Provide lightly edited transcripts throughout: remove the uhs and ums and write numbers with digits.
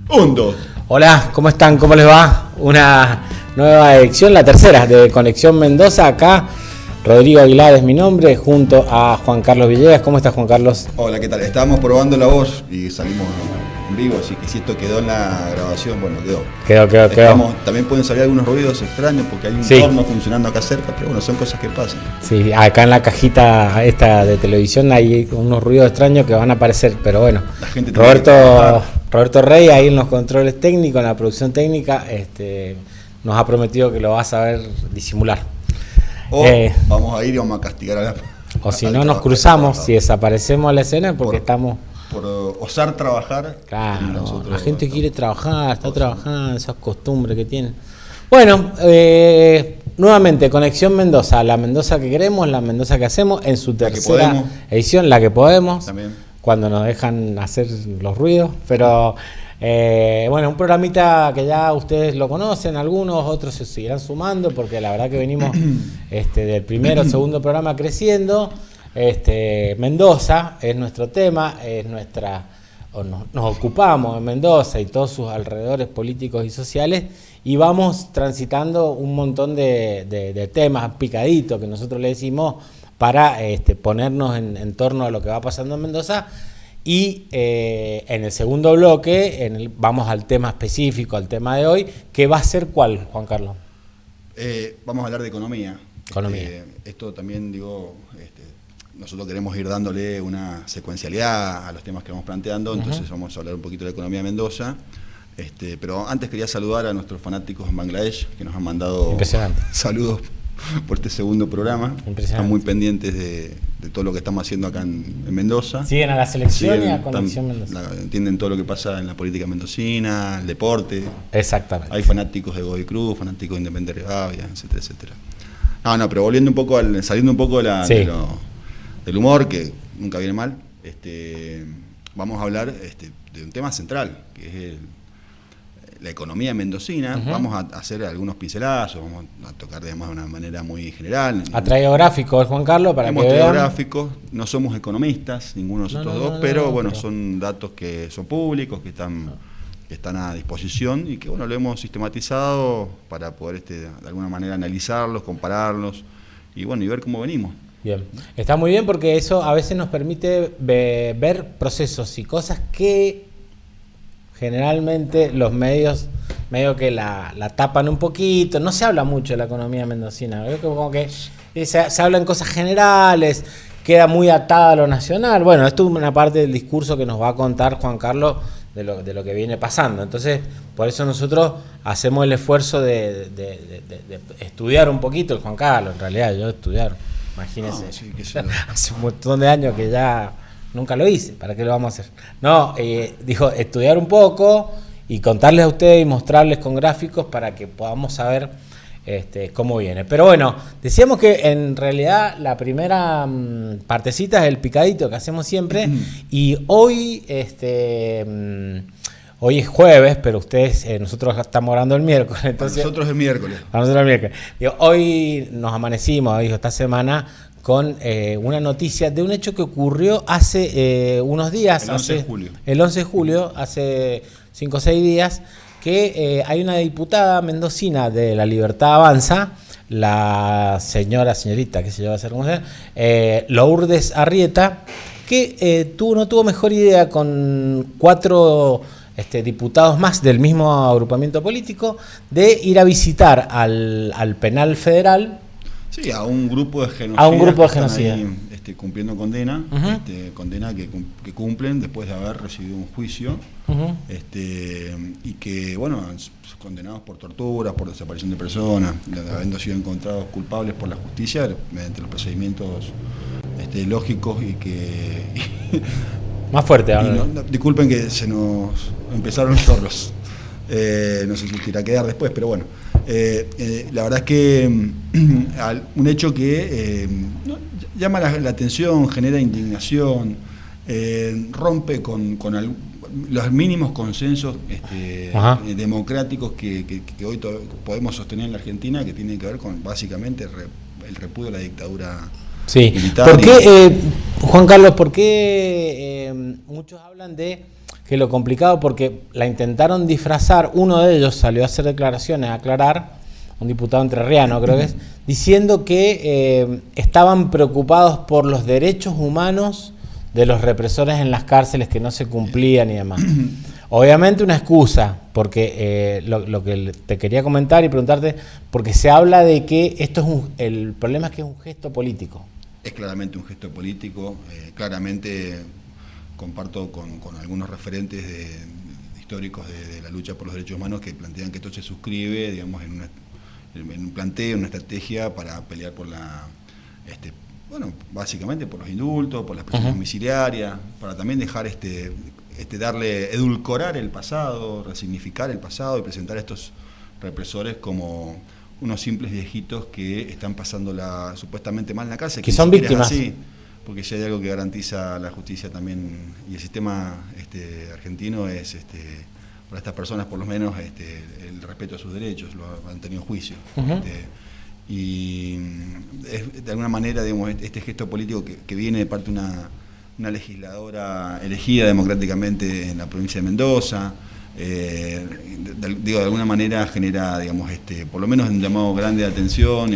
Un, dos. Hola, ¿cómo están? ¿Cómo les va? Una nueva edición, la tercera de Conexión Mendoza. Acá Rodrigo Aguilar es mi nombre, junto a Juan Carlos Villegas. ¿Cómo estás, Juan Carlos? Hola, ¿qué tal? Estábamos probando la voz y salimos en vivo, así que si esto quedó en la grabación, bueno, quedó. También pueden salir algunos ruidos extraños porque hay un horno funcionando acá cerca, pero bueno, son cosas que pasan. Sí, acá en la cajita esta de televisión hay unos ruidos extraños que van a aparecer, pero bueno. La gente Roberto Rey, ahí en los controles técnicos, en la producción técnica, nos ha prometido que lo va a saber disimular. O vamos a ir y vamos a castigar a la... O si no nos cruzamos, si desaparecemos a la escena porque estamos... Por osar trabajar. Claro, la gente quiere trabajar, está trabajando, esas costumbres que tienen. Bueno, nuevamente, Conexión Mendoza, la Mendoza que queremos, la Mendoza que hacemos, en su tercera edición, la que podemos, también. Cuando nos dejan hacer los ruidos, pero... bueno, un programita que ya ustedes lo conocen, algunos, otros se seguirán sumando, porque la verdad que venimos del primero al segundo programa creciendo. Mendoza es nuestro tema, nos ocupamos en Mendoza y todos sus alrededores políticos y sociales, y vamos transitando un montón de temas picaditos que nosotros le decimos para ponernos en torno a lo que va pasando en Mendoza. Y en el segundo bloque vamos al tema específico, al tema de hoy, que va a ser ¿cuál, Juan Carlos? Vamos a hablar de economía. Esto también, nosotros queremos ir dándole una secuencialidad a los temas que vamos planteando, entonces vamos a hablar un poquito de la economía de Mendoza. Pero antes quería saludar a nuestros fanáticos en Bangladesh, que nos han mandado saludos por este segundo programa. Están muy pendientes de todo lo que estamos haciendo acá en Mendoza. Siguen a la selección y a Conexión Mendoza. Entienden todo lo que pasa en la política mendocina, el deporte. Exactamente. Hay fanáticos de Godoy Cruz, fanáticos de Independiente Rivadavia, etcétera, etcétera. Pero volviendo un poco saliendo un poco del humor, que nunca viene mal, vamos a hablar de un tema central, que es la economía mendocina. Vamos a hacer algunos pincelazos, vamos a tocar de una manera muy general. Ha traído gráficos, Juan Carlos, para que vean. Hemos traído gráficos, no somos economistas, ninguno de nosotros dos, pero son datos que son públicos, que están a disposición y que lo hemos sistematizado para poder de alguna manera analizarlos, compararlos y ver cómo venimos. Bien, está muy bien porque eso a veces nos permite ver procesos y cosas que generalmente los medios medio que la tapan un poquito. No se habla mucho de la economía mendocina, ¿verdad? Como que se habla en cosas generales, queda muy atada a lo nacional. Bueno, esto es una parte del discurso que nos va a contar Juan Carlos de lo que viene pasando. Entonces, por eso nosotros hacemos el esfuerzo de estudiar un poquito. El Juan Carlos, en realidad, yo estudiar, imagínense, hace un montón de años que ya nunca lo hice, ¿para qué lo vamos a hacer? Dijo, estudiar un poco y contarles a ustedes y mostrarles con gráficos para que podamos saber cómo viene. Pero bueno, decíamos que en realidad la primera partecita es el picadito que hacemos siempre, y hoy hoy es jueves, pero nosotros estamos hablando el miércoles. Entonces, para nosotros es miércoles. Para nosotros es miércoles. Hoy nos amanecimos, esta semana, con una noticia de un hecho que ocurrió hace unos días. El 11 de julio. El 11 de julio, hace 5 o 6 días, que hay una diputada mendocina de La Libertad Avanza, la señorita, que se llama cómo se llama, Lourdes Arrieta, que no tuvo mejor idea con 4 diputados más del mismo agrupamiento político de ir a visitar al penal federal. Sí, a un grupo de genocidas. A un grupo de genocidas. Cumpliendo condena, condena que cumplen después de haber recibido un juicio, y que, condenados por torturas, por desaparición de personas, habiendo sido encontrados culpables por la justicia mediante los procedimientos lógicos y que... Más fuerte. Disculpen que se nos empezaron los torros. No sé si te irá a quedar después, pero bueno. La verdad es que un hecho que llama la atención, genera indignación, rompe con los mínimos consensos democráticos que hoy podemos sostener en la Argentina, que tienen que ver con básicamente el repudio de la dictadura militar. ¿Por qué, Juan Carlos, muchos hablan de que lo complicado, porque la intentaron disfrazar, uno de ellos salió a hacer declaraciones, a aclarar, un diputado entrerriano creo que es, diciendo que estaban preocupados por los derechos humanos de los represores en las cárceles, que no se cumplían y demás. Obviamente una excusa, porque lo que te quería comentar y preguntarte, porque se habla de que esto es el problema es que es un gesto político. Es claramente un gesto político, claramente comparto con algunos referentes históricos de la lucha por los derechos humanos que plantean que esto se suscribe, digamos, en un planteo, una estrategia para pelear por básicamente por los indultos, por las prisiones domiciliarias, para también dejar edulcorar el pasado, resignificar el pasado y presentar a estos represores como unos simples viejitos que están pasándola supuestamente mal en la cárcel. Que son víctimas. Así, porque si hay algo que garantiza la justicia también y el sistema argentino es para estas personas por lo menos el respeto a sus derechos, lo han tenido en juicio. Y de alguna manera, digamos, este gesto político que viene de parte de una legisladora elegida democráticamente en la provincia de Mendoza, de alguna manera genera, digamos, por lo menos un llamado grande de atención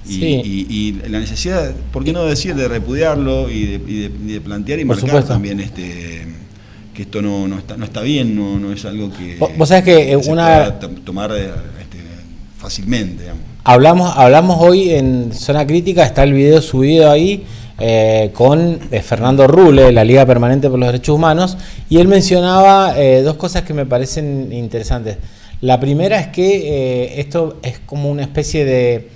y la necesidad, ¿por qué no decir?, de repudiarlo y de plantear y marcar también que esto no está bien, no es algo que vos sabés que se pueda tomar fácilmente, digamos. Hablamos hoy en Zona Crítica, está el video subido ahí con Fernando Rule, de la Liga Permanente por los Derechos Humanos, y él mencionaba dos cosas que me parecen interesantes. La primera es que esto es como una especie de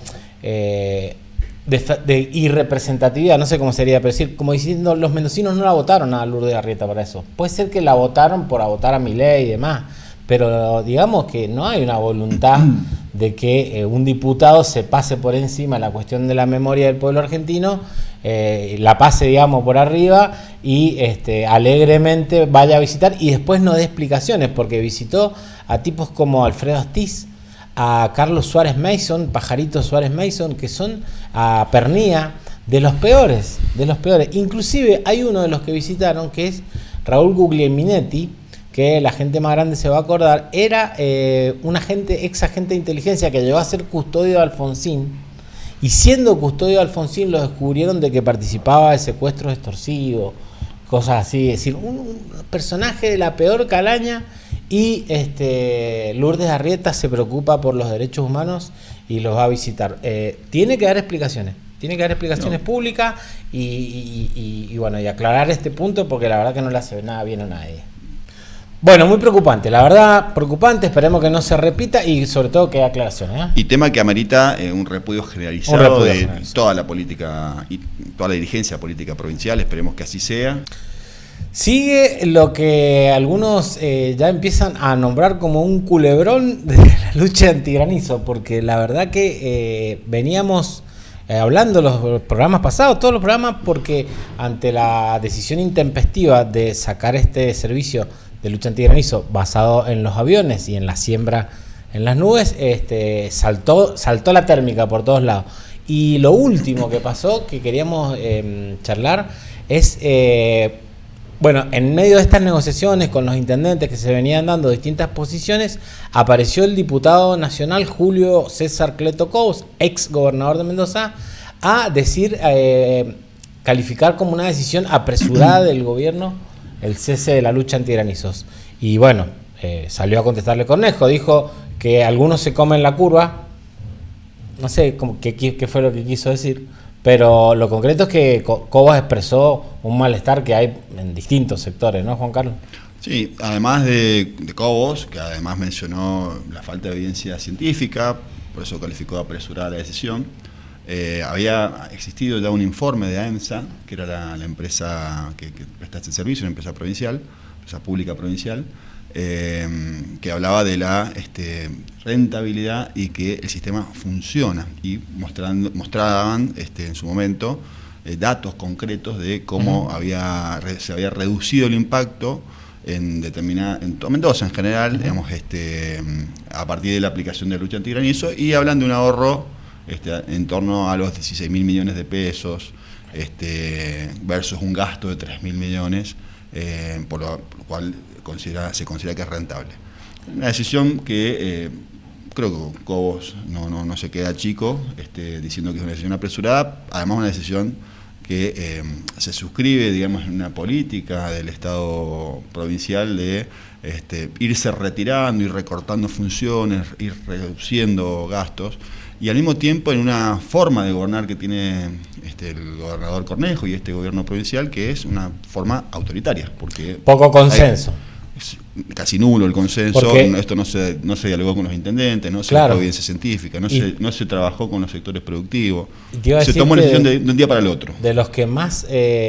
irrepresentatividad, no sé cómo sería, pero decir, como diciendo, los mendocinos no la votaron a Lourdes Arrieta para eso. Puede ser que la votaron por votar a Milei y demás, pero digamos que no hay una voluntad de que un diputado se pase por encima la cuestión de la memoria del pueblo argentino, la pase, digamos, por arriba y alegremente vaya a visitar y después no dé explicaciones, porque visitó a tipos como Alfredo Astiz, a Carlos Suárez Mason, Pajarito Suárez Mason, que son a Pernía, de los peores. Inclusive hay uno de los que visitaron, que es Raúl Guglielminetti, que la gente más grande se va a acordar, era un ex agente de inteligencia que llegó a ser custodio de Alfonsín, y siendo custodio de Alfonsín lo descubrieron de que participaba de secuestros extorsivos, cosas así, es decir, un personaje de la peor calaña, y Lourdes Arrieta se preocupa por los derechos humanos y los va a visitar. Tiene que dar explicaciones. Públicas y bueno, y aclarar este punto, porque la verdad que no le hace nada bien a nadie. Bueno, muy preocupante, la verdad, preocupante, esperemos que no se repita y sobre todo que haya aclaraciones. Y tema que amerita un repudio generalizado de toda la política y toda la dirigencia política provincial, esperemos que así sea. Sigue lo que algunos ya empiezan a nombrar como un culebrón de la lucha antigranizo, porque la verdad que veníamos hablando los programas pasados, todos los programas, porque ante la decisión intempestiva de sacar este servicio de lucha antigranizo basado en los aviones y en la siembra en las nubes, saltó la térmica por todos lados. Y lo último que pasó, que queríamos charlar, es, bueno, en medio de estas negociaciones con los intendentes que se venían dando distintas posiciones, apareció el diputado nacional Julio César Cleto Cobos, ex gobernador de Mendoza, a decir, calificar como una decisión apresurada del gobierno el cese de la lucha antigranizos. Y bueno, salió a contestarle Cornejo, dijo que algunos se comen la curva, no sé qué fue lo que quiso decir, pero lo concreto es que Cobos expresó un malestar que hay en distintos sectores, ¿no, Juan Carlos? Sí, además de Cobos, que además mencionó la falta de evidencia científica, por eso calificó de apresurada la decisión. Había existido ya un informe de AEMSA, que era la empresa que presta este servicio, una empresa provincial, empresa pública provincial, que hablaba de la rentabilidad y que el sistema funciona, y mostraban en su momento datos concretos de cómo se había reducido el impacto en toda Mendoza en general, digamos, a partir de la aplicación de la lucha antigranizo, y hablan de un ahorro en torno a los 16.000 millones de pesos, versus un gasto de 3.000 millones, por lo cual se considera que es rentable. Una decisión que creo que Cobos no se queda chico diciendo que es una decisión apresurada, además una decisión que se suscribe, digamos, en una política del Estado provincial de irse retirando, ir recortando funciones, ir reduciendo gastos, y al mismo tiempo en una forma de gobernar que tiene el gobernador Cornejo y este gobierno provincial, que es una forma autoritaria, porque poco consenso. Es casi nulo el consenso, esto no se dialogó con los intendentes, no se hizo evidencia científica, no se trabajó con los sectores productivos, se tomó la decisión de un día para el otro. De los que más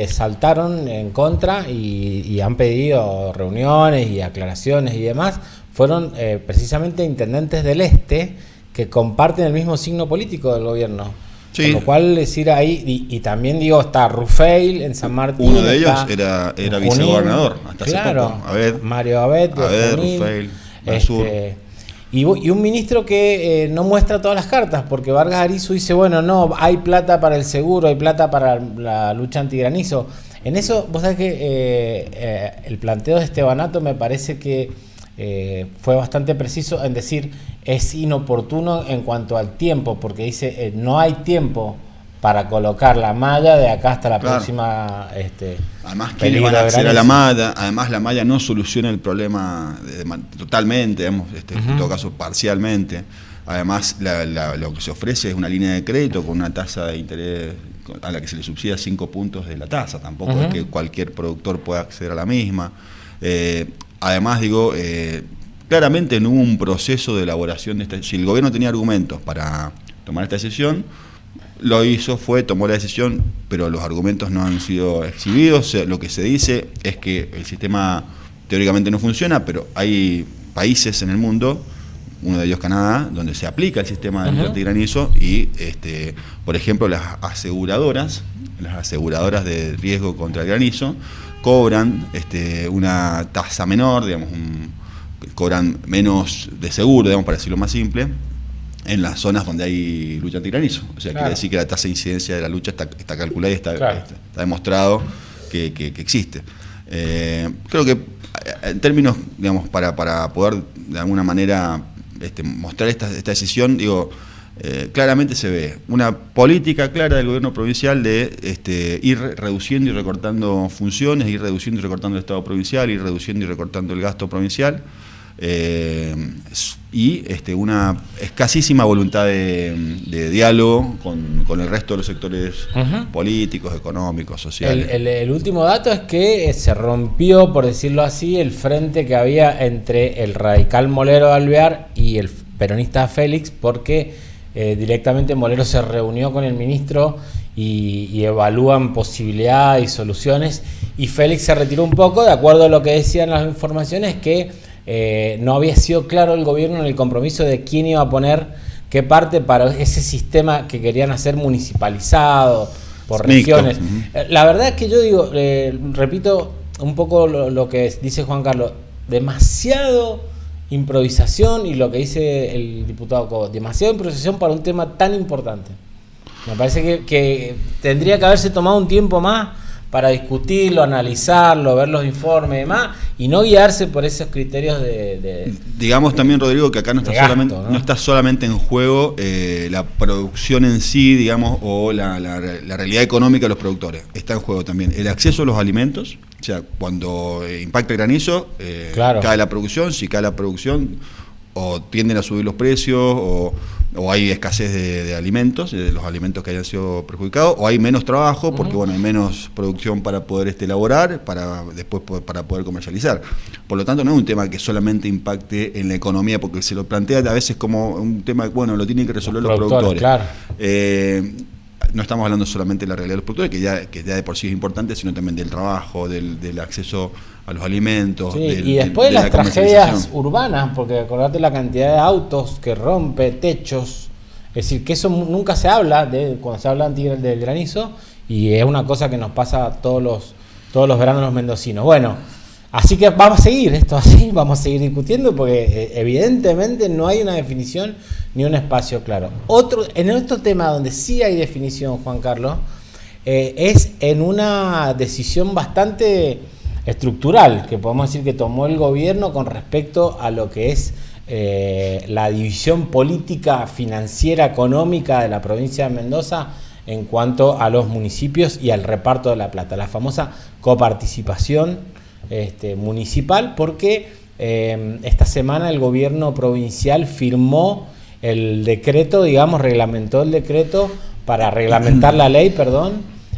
saltaron en contra y han pedido reuniones y aclaraciones y demás, fueron precisamente intendentes del Este que comparten el mismo signo político del gobierno. Sí. Con lo cual, decir ahí, y también digo, está Rufeil en San Martín. Uno de ellos era vicegobernador hasta hace poco. Mario Abet, Rufeil, y un ministro que no muestra todas las cartas, porque Vargas Arizu dice, bueno, no, hay plata para el seguro, hay plata para la lucha antigranizo. En eso, vos sabés que el planteo de Estebanato me parece que fue bastante preciso en decir es inoportuno en cuanto al tiempo, porque dice no hay tiempo para colocar la malla de acá hasta la próxima. Además, ¿quiénes van a acceder a la malla? Además, la malla no soluciona el problema totalmente, digamos, en todo caso parcialmente. Además, lo que se ofrece es una línea de crédito con una tasa de interés a la que se le subsidia 5 puntos de la tasa. Tampoco es que cualquier productor pueda acceder a la misma. Además, digo, claramente no hubo un proceso de elaboración de esta. Si el gobierno tenía argumentos para tomar esta decisión, lo hizo, tomó la decisión, pero los argumentos no han sido exhibidos. Lo que se dice es que el sistema teóricamente no funciona, pero hay países en el mundo, uno de ellos Canadá, donde se aplica el sistema de antigranizo y, por ejemplo, las aseguradoras de riesgo contra el granizo, cobran una tasa menor, digamos, cobran menos de seguro, digamos, para decirlo más simple, en las zonas donde hay lucha antigranizo. O sea, quiere decir que la tasa de incidencia de la lucha está calculada y está demostrado que existe. Creo que en términos, digamos, para poder de alguna manera mostrar esta decisión, digo, claramente se ve una política clara del gobierno provincial de ir reduciendo y recortando funciones, ir reduciendo y recortando el Estado provincial, ir reduciendo y recortando el gasto provincial, y una escasísima voluntad de diálogo con el resto de los sectores políticos, económicos, sociales. El último dato es que se rompió, por decirlo así, el frente que había entre el radical Molero de Alvear y el peronista Félix, porque directamente Molero se reunió con el ministro y evalúan posibilidades y soluciones, y Félix se retiró un poco, de acuerdo a lo que decían las informaciones, que no había sido claro el gobierno en el compromiso de quién iba a poner qué parte para ese sistema que querían hacer municipalizado por regiones. La verdad es que yo digo, repito un poco lo que dice Juan Carlos, demasiado improvisación, y lo que dice el diputado Cobos, demasiada improvisación para un tema tan importante. Me parece que tendría que haberse tomado un tiempo más para discutirlo, analizarlo, ver los informes y demás, y no guiarse por esos criterios de digamos también, Rodrigo, que acá no está solamente en juego la producción en sí, digamos, o la realidad económica de los productores. Está en juego también el acceso a los alimentos. O sea, cuando impacta el granizo, cae la producción. Si cae la producción, o tienden a subir los precios, o hay escasez de alimentos, de los alimentos que hayan sido perjudicados, o hay menos trabajo, porque bueno, hay menos producción para poder elaborar, después para poder comercializar. Por lo tanto, no es un tema que solamente impacte en la economía, porque se lo plantea a veces como un tema que, bueno, lo tienen que resolver los productores. Claro. No estamos hablando solamente de la realidad de los productores, que ya de por sí es importante, sino también del trabajo, del acceso a los alimentos. Sí, y después las tragedias urbanas, porque acordate la cantidad de autos que rompe, techos. Es decir, que eso nunca se habla cuando se habla del granizo, y es una cosa que nos pasa todos los veranos los mendocinos. Bueno, así que vamos a seguir esto así, vamos a seguir discutiendo, porque evidentemente no hay una definición ni un espacio claro. En otro tema donde sí hay definición, Juan Carlos, es en una decisión bastante estructural que podemos decir que tomó el gobierno con respecto a lo que es la división política, financiera, económica de la provincia de Mendoza en cuanto a los municipios y al reparto de la plata, la famosa coparticipación municipal, porque esta semana el gobierno provincial firmó el decreto, digamos, reglamentó el decreto para reglamentar la ley,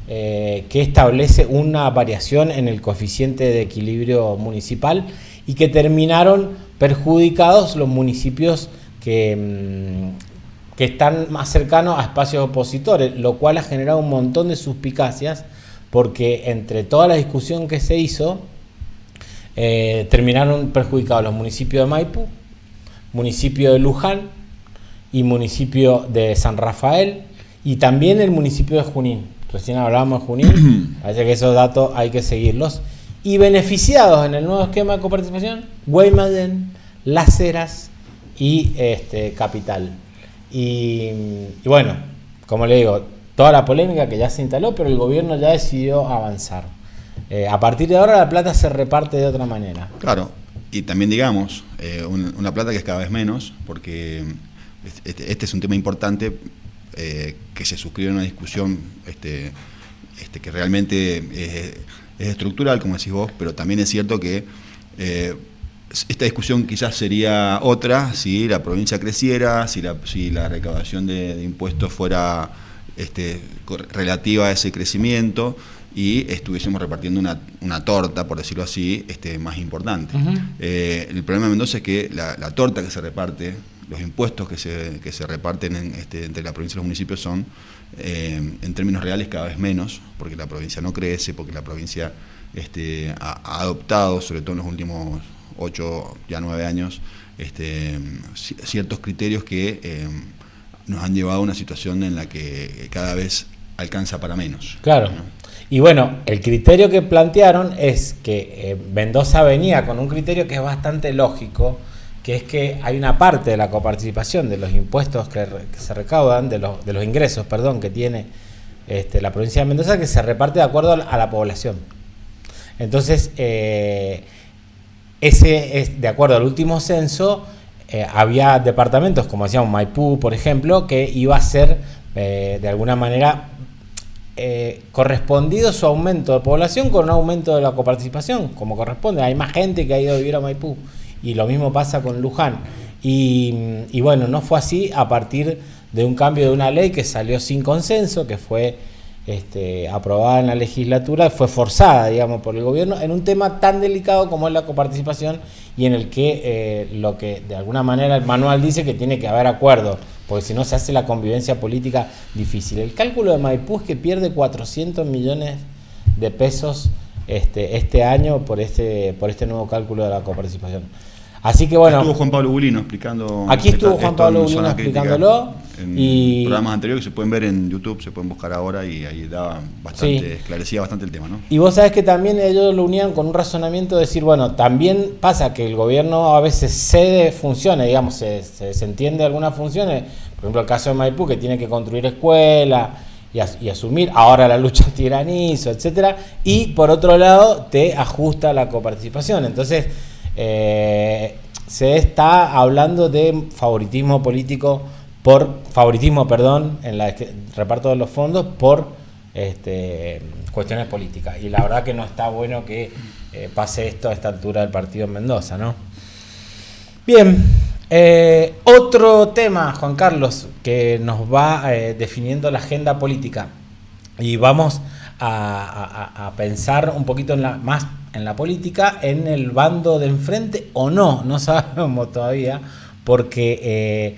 que establece una variación en el coeficiente de equilibrio municipal y que terminaron perjudicados los municipios que están más cercanos a espacios opositores, lo cual ha generado un montón de suspicacias, porque entre toda la discusión que se hizo, terminaron perjudicados los municipios de Maipú, municipio de Luján y municipio de San Rafael, y también el municipio de Junín. Recién hablábamos de Junín, parece que esos datos hay que seguirlos. Y beneficiados en el nuevo esquema de coparticipación, Guaymallén, Las Heras y Capital. Y bueno, como le digo, toda la polémica que ya se instaló, pero el gobierno ya decidió avanzar. A partir de ahora la plata se reparte de otra manera. Claro, y también digamos, una plata que es cada vez menos, porque este es un tema importante que se suscribe en una discusión que realmente es estructural, como decís vos, pero también es cierto que esta discusión quizás sería otra si la provincia creciera, si la recaudación de impuestos fuera relativa a ese crecimiento y estuviésemos repartiendo una torta, por decirlo así, más importante. Uh-huh. El problema de Mendoza es que la torta que se reparte, los impuestos que se reparten entre la provincia y los municipios son, en términos reales, cada vez menos, porque la provincia no crece, porque la provincia ha adoptado, sobre todo en los últimos 8, ya 9 años, ciertos criterios que nos han llevado a una situación en la que cada vez alcanza para menos. Claro. ¿No? Y bueno, el criterio que plantearon es que Mendoza venía con un criterio que es bastante lógico, que es que hay una parte de la coparticipación de los impuestos que se recaudan, de los ingresos, que tiene la provincia de Mendoza, que se reparte de acuerdo a la población. Entonces, ese es de acuerdo al último censo, había departamentos, como decíamos, Maipú, por ejemplo, que iba a ser de alguna manera correspondido su aumento de población con un aumento de la coparticipación, como corresponde. Hay más gente que ha ido a vivir a Maipú. Y lo mismo pasa con Luján. Y bueno, no fue así a partir de un cambio de una ley que salió sin consenso, que fue aprobada en la legislatura, fue forzada, digamos, por el gobierno, en un tema tan delicado como es la coparticipación y en el que lo que de alguna manera el manual dice que tiene que haber acuerdo, porque si no se hace la convivencia política difícil. El cálculo de Maipú es que pierde 400 millones de pesos este año por este nuevo cálculo de la coparticipación. Así que bueno. Estuvo Juan Pablo Bulino explicando. Aquí estuvo Juan Pablo Bulino explicándolo. En programas anteriores que se pueden ver en YouTube, se pueden buscar ahora y ahí daba bastante, sí, esclarecía bastante el tema, ¿no? Y vos sabés que también ellos lo unían con un razonamiento de decir, bueno, también pasa que el gobierno a veces cede funciones, digamos, se entiende algunas funciones, por ejemplo el caso de Maipú, que tiene que construir escuelas y asumir ahora la lucha antigranizo, etcétera, y por otro lado te ajusta la coparticipación. Entonces se está hablando de favoritismo político en el reparto de los fondos por cuestiones políticas, y la verdad que no está bueno que pase esto a esta altura del partido en Mendoza, ¿no? Bien, otro tema, Juan Carlos, que nos va definiendo la agenda política, y vamos a pensar un poquito más en la política, en el bando de enfrente o no sabemos todavía, porque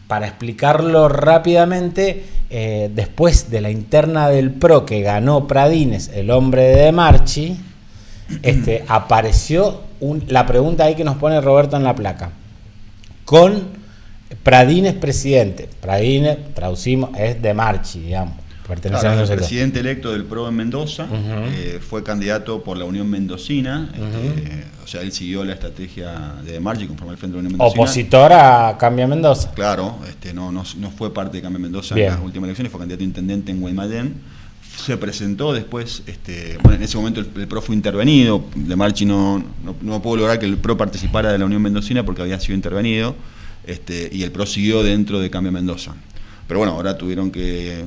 para explicarlo rápidamente, después de la interna del PRO que ganó Pradines, el hombre de De Marchi, apareció la pregunta ahí que nos pone Roberto en la placa, con Pradines presidente. Pradines, traducimos, es De Marchi, digamos. Claro, el presidente electo del PRO en Mendoza, fue candidato por la Unión Mendocina, o sea, él siguió la estrategia de Marchi conforme al Frente de la Unión Mendocina. Opositor a Cambia Mendoza. Claro, no fue parte de Cambia Mendoza. Bien. En las últimas elecciones, fue candidato a intendente en Guaymallén, se presentó después, bueno, en ese momento el PRO fue intervenido, De Marchi no pudo lograr que el PRO participara de la Unión Mendocina porque había sido intervenido, y el PRO siguió dentro de Cambia Mendoza. Pero bueno, ahora tuvieron que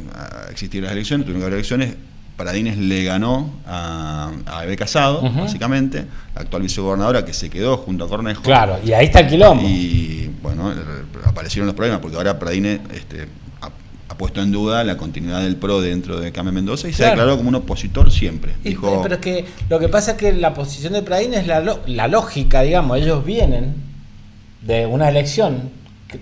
existir las elecciones, tuvieron que haber elecciones. Pradines le ganó a Eve Casado, básicamente, la actual vicegobernadora, que se quedó junto a Cornejo. Claro, y ahí está el quilombo. Y bueno, aparecieron los problemas, porque ahora Pradines ha puesto en duda la continuidad del PRO dentro de Cambia Mendoza y se declaró como un opositor siempre. Dijo, pero es que lo que pasa es que la posición de Pradines es la lógica, digamos. Ellos vienen de una elección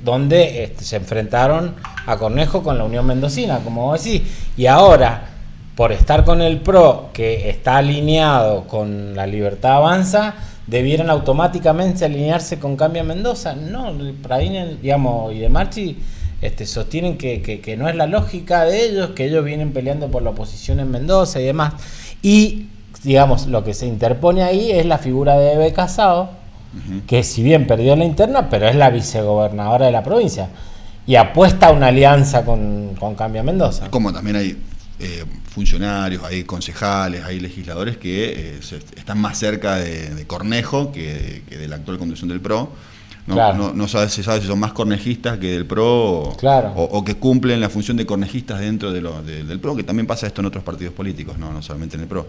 donde se enfrentaron a Cornejo con la Unión Mendocina, como vos decís, y ahora, por estar con el PRO, que está alineado con la Libertad Avanza, debieran automáticamente alinearse con Cambia Mendoza. No, Pradines, digamos, y De Marchi sostienen que no es la lógica de ellos, que ellos vienen peleando por la oposición en Mendoza y demás. Y, digamos, lo que se interpone ahí es la figura de Eve Casado, que si bien perdió la interna, pero es la vicegobernadora de la provincia. Y apuesta a una alianza con Cambia Mendoza. Como también hay funcionarios, hay concejales, hay legisladores que están más cerca de Cornejo que de la actual conducción del PRO. No se sabe si son más cornejistas que del PRO, claro, o que cumplen la función de cornejistas dentro del PRO, que también pasa esto en otros partidos políticos, no solamente en el PRO.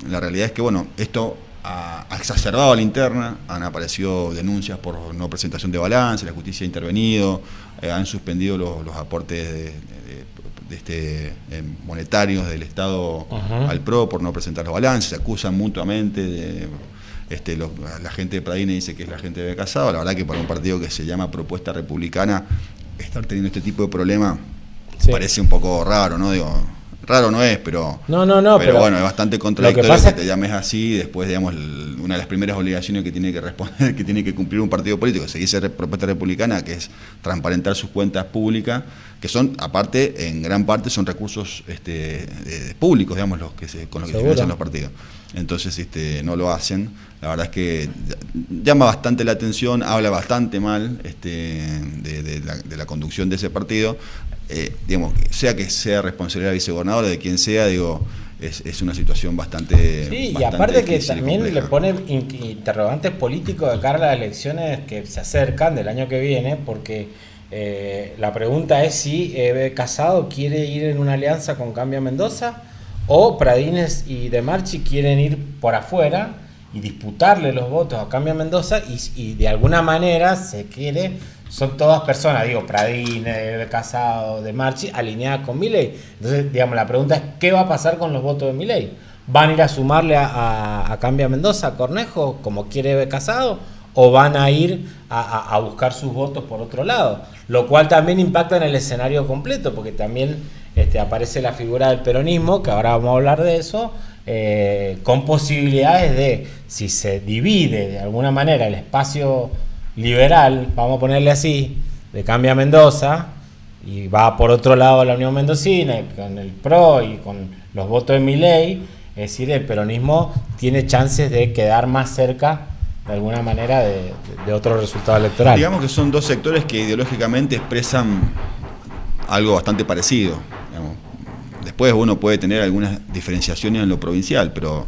La realidad es que, bueno, esto ha exacerbado la interna, han aparecido denuncias por no presentación de balance, la justicia ha intervenido, han suspendido los aportes monetarios del Estado al PRO por no presentar los balances, se acusan mutuamente la gente de Pradines dice que es la gente de Casado. La verdad que para un partido que se llama Propuesta Republicana, estar teniendo este tipo de problema parece un poco raro, ¿no? Digo, raro no es, pero pero bueno, es bastante contradictorio que te llames así. Después, digamos, una de las primeras obligaciones que tiene que responder, que tiene que cumplir un partido político, se dice Propuesta Republicana, que es transparentar sus cuentas públicas, que son, aparte, en gran parte son recursos públicos, digamos, con los que se financian los partidos. Entonces no lo hacen. La verdad es que llama bastante la atención, habla bastante mal de la conducción de ese partido. Digamos, sea que sea responsabilidad del vicegobernador o de quien sea, digo, es una situación bastante. Sí, y aparte que también le pone interrogantes políticos de cara a las elecciones que se acercan del año que viene, porque la pregunta es si Eve Casado quiere ir en una alianza con Cambia Mendoza, o Pradines y De Marchi quieren ir por afuera y disputarle los votos a Cambia Mendoza, y de alguna manera se quiere, son todas personas, digo, Pradines, Casado, De Marchi, alineadas con Milei. Entonces, digamos, la pregunta es, ¿qué va a pasar con los votos de Milei? ¿Van a ir a sumarle a Cambia Mendoza, a Cornejo, como quiere Casado? ¿O van a ir a buscar sus votos por otro lado? Lo cual también impacta en el escenario completo, porque también aparece la figura del peronismo, que ahora vamos a hablar de eso, con posibilidades de, si se divide de alguna manera el espacio liberal, vamos a ponerle así, de Cambia Mendoza, y va por otro lado la Unión Mendocina, con el PRO y con los votos de Milei, es decir, el peronismo tiene chances de quedar más cerca de alguna manera de otro resultado electoral. Digamos que son dos sectores que ideológicamente expresan algo bastante parecido. Digamos. Después uno puede tener algunas diferenciaciones en lo provincial, pero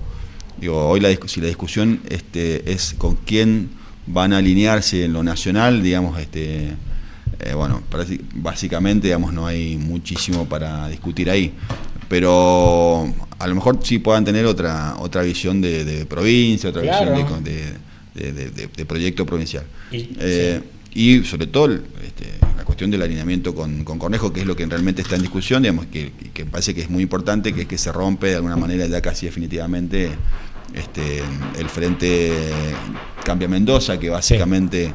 digo, hoy si la discusión es con quién van a alinearse en lo nacional, digamos, bueno, básicamente, digamos, no hay muchísimo para discutir ahí, pero a lo mejor sí puedan tener otra visión de provincia, otra visión de proyecto provincial. Y sobre todo la cuestión del alineamiento con Cornejo, que es lo que realmente está en discusión, digamos, que parece que es muy importante, que es que se rompe de alguna manera ya casi definitivamente el frente Cambia Mendoza, que básicamente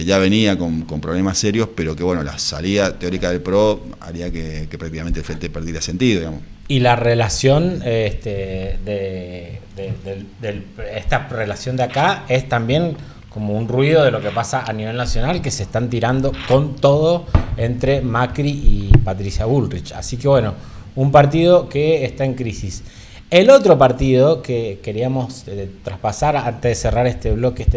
ya venía con problemas serios, pero que bueno, la salida teórica del PRO haría que prácticamente el frente perdiera sentido, digamos. Y la relación esta relación de acá es también como un ruido de lo que pasa a nivel nacional, que se están tirando con todo entre Macri y Patricia Bullrich. Así que bueno, un partido que está en crisis. El otro partido que queríamos traspasar antes de cerrar este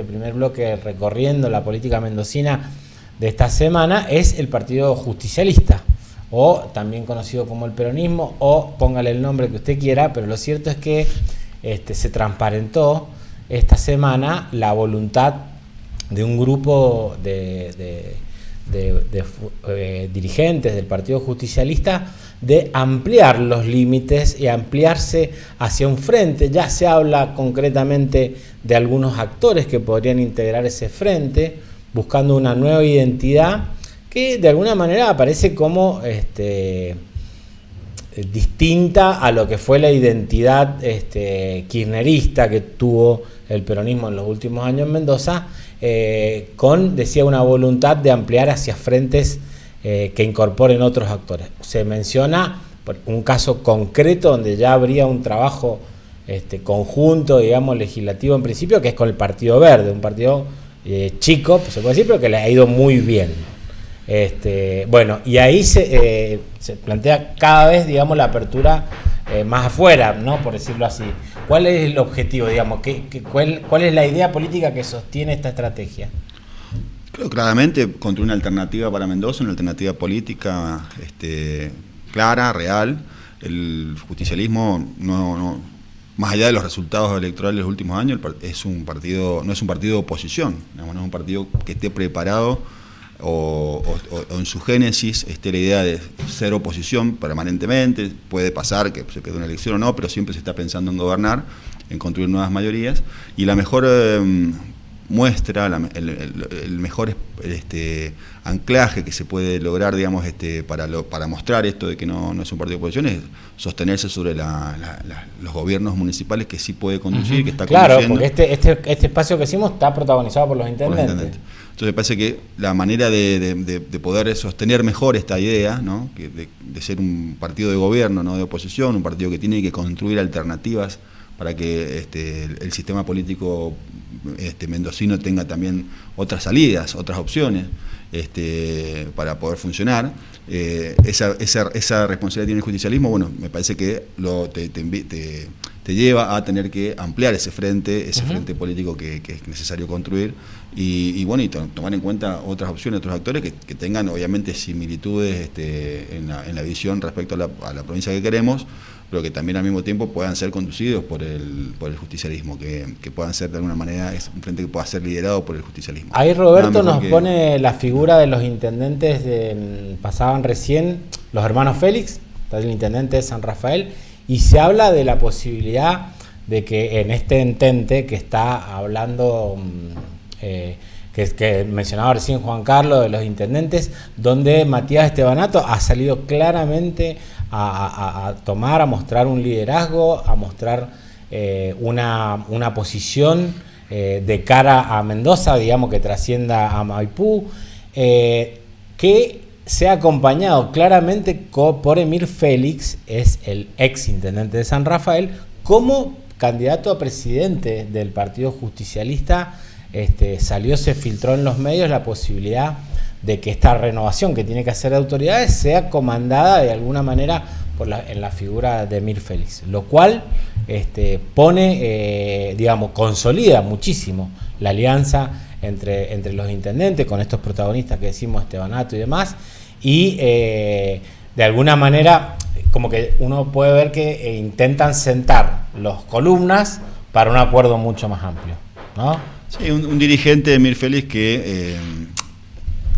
primer bloque recorriendo la política mendocina de esta semana, es el Partido Justicialista. o también conocido como el peronismo, o póngale el nombre que usted quiera, pero lo cierto es que se transparentó esta semana la voluntad de un grupo de dirigentes del Partido Justicialista de ampliar los límites y ampliarse hacia un frente. Ya se habla concretamente de algunos actores que podrían integrar ese frente, buscando una nueva identidad que de alguna manera aparece como distinta a lo que fue la identidad kirchnerista que tuvo el peronismo en los últimos años en Mendoza, decía, una voluntad de ampliar hacia frentes que incorporen otros actores. Se menciona un caso concreto donde ya habría un trabajo conjunto, digamos, legislativo en principio, que es con el Partido Verde, un partido chico, se puede decir, pero que le ha ido muy bien. Bueno, y ahí se plantea cada vez, digamos, la apertura más afuera, ¿no? Por decirlo así. ¿Cuál es el objetivo, digamos? ¿Cuál es la idea política que sostiene esta estrategia? Creo claramente construir una alternativa para Mendoza, una alternativa política clara, real. El justicialismo no más allá de los resultados electorales de los últimos años, no es un partido de oposición, digamos, no es un partido que esté preparado o en su génesis esté la idea de ser oposición permanentemente. Puede pasar que se quede una elección o no, pero siempre se está pensando en gobernar, en construir nuevas mayorías, y la mejor muestra, el mejor anclaje que se puede lograr, digamos, para mostrar esto de que no es un partido de oposición, es sostenerse sobre los gobiernos municipales que sí puede conducir, que está conduciendo. Claro, porque este espacio que hicimos está protagonizado por los intendentes. Entonces me parece que la manera de poder sostener mejor esta idea, ¿no? de ser un partido de gobierno, no de oposición, un partido que tiene que construir alternativas para que el sistema político mendocino tenga también otras salidas, otras opciones para poder funcionar. Esa responsabilidad tiene el justicialismo. Bueno, me parece que te lleva a tener que ampliar ese frente político que es necesario construir y tomar en cuenta otras opciones, otros actores que tengan obviamente similitudes en la visión respecto a la provincia que queremos, pero que también al mismo tiempo puedan ser conducidos por el justicialismo, que puedan ser de alguna manera, es un frente que pueda ser liderado por el justicialismo. Ahí Roberto nos pone la figura de los intendentes, pasaban recién los hermanos Félix, el intendente de San Rafael, y se habla de la posibilidad de que en este entente que está hablando, que mencionaba recién Juan Carlos, de los intendentes, donde Matías Estebanato ha salido claramente a mostrar un liderazgo, a mostrar una posición de cara a Mendoza, digamos, que trascienda a Maipú, que se ha acompañado claramente por Emir Félix, es el ex intendente de San Rafael, como candidato a presidente del Partido Justicialista. Se filtró en los medios la posibilidad de que esta renovación que tiene que hacer de autoridades sea comandada de alguna manera en la figura de Emir Félix, lo cual consolida muchísimo la alianza entre los intendentes, con estos protagonistas que decimos, Estebanato y demás, y de alguna manera como que uno puede ver que intentan sentar las columnas para un acuerdo mucho más amplio, ¿no? Sí, un dirigente, Emir Félix, que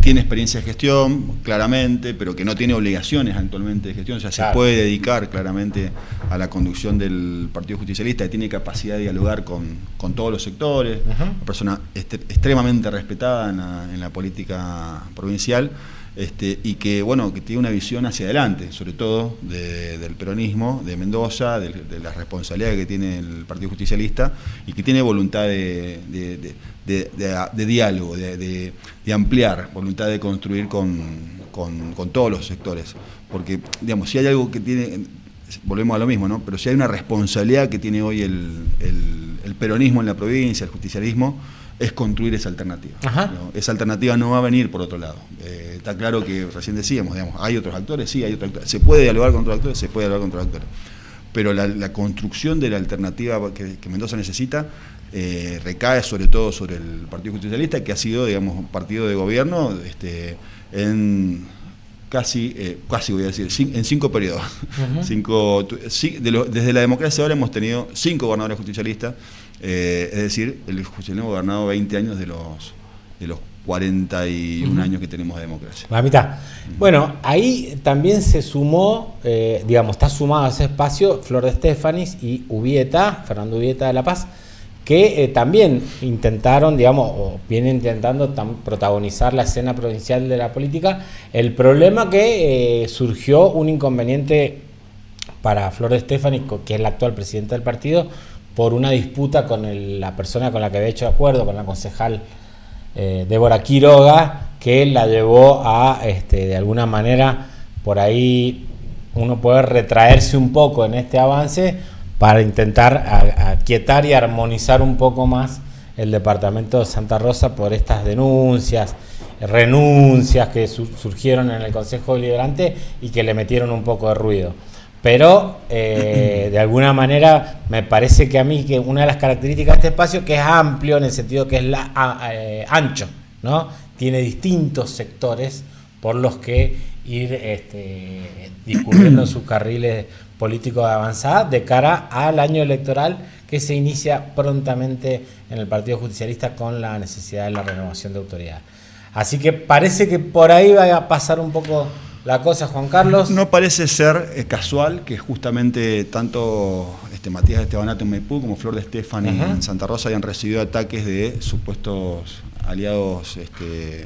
tiene experiencia de gestión, claramente, pero que no tiene obligaciones actualmente de gestión, o sea, claro, se puede dedicar claramente a la conducción del Partido Justicialista, que tiene capacidad de dialogar con todos los sectores, una persona extremadamente respetada en la política provincial, y que tiene una visión hacia adelante, sobre todo del peronismo, de Mendoza, de la responsabilidad que tiene el Partido Justicialista, y que tiene voluntad de diálogo, de ampliar, voluntad de construir con todos los sectores. Porque, digamos, si hay algo que tiene, volvemos a lo mismo, ¿no? Pero si hay una responsabilidad que tiene hoy el peronismo en la provincia, el justicialismo, es construir esa alternativa. ¿No? Esa alternativa no va a venir por otro lado. Está claro que recién decíamos, hay otros actores, sí, hay otros actores. Se puede dialogar con otros actores, se puede dialogar con otros actores. Pero la construcción de la alternativa que Mendoza necesita recae sobre todo sobre el Partido Justicialista, que ha sido, digamos, un partido de gobierno en voy a decir, en 5 periodos. Desde la democracia ahora hemos tenido 5 gobernadores justicialistas, es decir, el justicialismo ha gobernado 20 años de los 41 años que tenemos de democracia. La mitad. Bueno, ahí también se sumó, está sumado a ese espacio Flor de Estéfanis y Fernando Ubieta de La Paz, que también intentaron, o vienen intentando protagonizar la escena provincial de la política. El problema que surgió un inconveniente para Flor de Estéfanis, que es la actual presidenta del partido, por una disputa con la persona con la que había hecho acuerdo, con la concejal Débora Quiroga, que la llevó a, de alguna manera, por ahí uno puede retraerse un poco en este avance para intentar aquietar y armonizar un poco más el departamento de Santa Rosa por estas denuncias, renuncias que surgieron en el Consejo Deliberante y que le metieron un poco de ruido. Pero de alguna manera me parece que a mí que una de las características de este espacio, que es amplio en el sentido que es ancho, ¿no? Tiene distintos sectores por los que ir discurriendo sus carriles políticos de avanzada de cara al año electoral que se inicia prontamente en el Partido Justicialista con la necesidad de la renovación de autoridad. Así que parece que por ahí va a pasar un poco la cosa, Juan Carlos. No parece ser casual que justamente tanto Matías Estebanato en Maipú como Flor de Estéfanis en Santa Rosa hayan recibido ataques de supuestos aliados de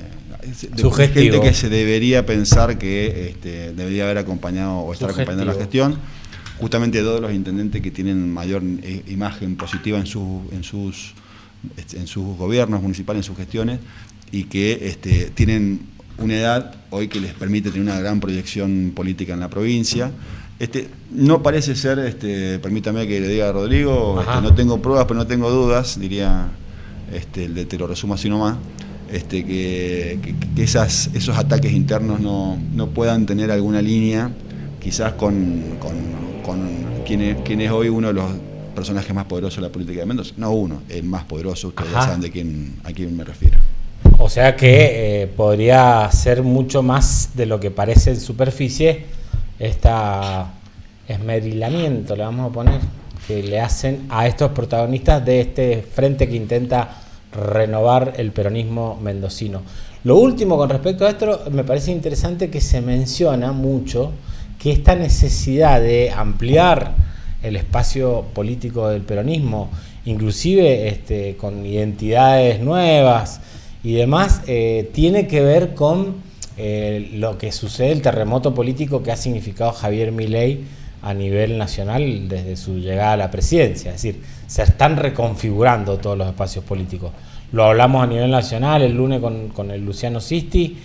gente que se debería pensar que debería haber acompañado o estar acompañando la gestión. Justamente dos de los intendentes que tienen mayor imagen positiva en sus gobiernos municipales, en sus gestiones, y que tienen una edad hoy que les permite tener una gran proyección política en la provincia. No parece ser, permítame que le diga a Rodrigo, no tengo pruebas pero no tengo dudas, diría te lo resumo así nomás, que esos ataques internos no puedan tener alguna línea, quizás con quien es hoy uno de los personajes más poderosos de la política de Mendoza. No uno, el más poderoso, ustedes ya saben a quién me refiero. O sea que podría ser mucho más de lo que parece en superficie esmerilamiento, le vamos a poner, que le hacen a estos protagonistas de este frente que intenta renovar el peronismo mendocino. Lo último con respecto a esto, me parece interesante que se menciona mucho que esta necesidad de ampliar el espacio político del peronismo, inclusive con identidades nuevas y demás, tiene que ver con lo que sucede, el terremoto político que ha significado Javier Milei a nivel nacional desde su llegada a la presidencia. Es decir, se están reconfigurando todos los espacios políticos. Lo hablamos a nivel nacional el lunes con el Luciano Sisti,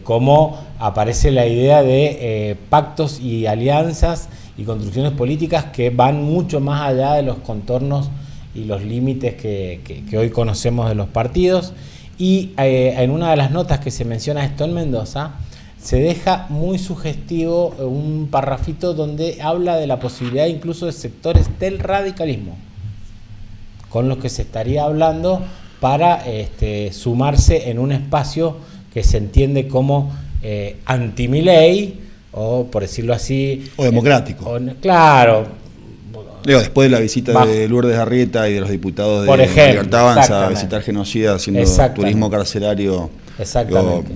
cómo aparece la idea de pactos y alianzas y construcciones políticas que van mucho más allá de los contornos y los límites que hoy conocemos de los partidos. Y en una de las notas que se menciona esto en Mendoza, se deja muy sugestivo un parrafito donde habla de la posibilidad incluso de sectores del radicalismo con los que se estaría hablando para sumarse en un espacio que se entiende como anti-Milei, o por decirlo así... O democrático. Claro. Después de la visita de Lourdes Arrieta y de los diputados de Libertad Avanza a visitar genocida haciendo turismo carcelario,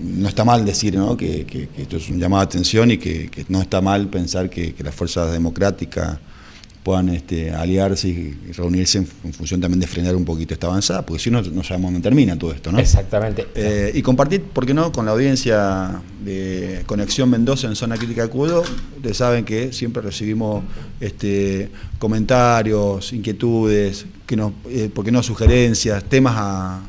no está mal decir, ¿no? que esto es un llamado de atención y que no está mal pensar que las fuerzas democráticas puedan aliarse y reunirse en función también de frenar un poquito esta avanzada, porque si no sabemos dónde termina todo esto, ¿no? Exactamente. Y compartir, ¿por qué no?, con la audiencia de Conexión Mendoza en Zona Crítica de Cudo. Ustedes saben que siempre recibimos comentarios, inquietudes, ¿por qué no?, sugerencias, temas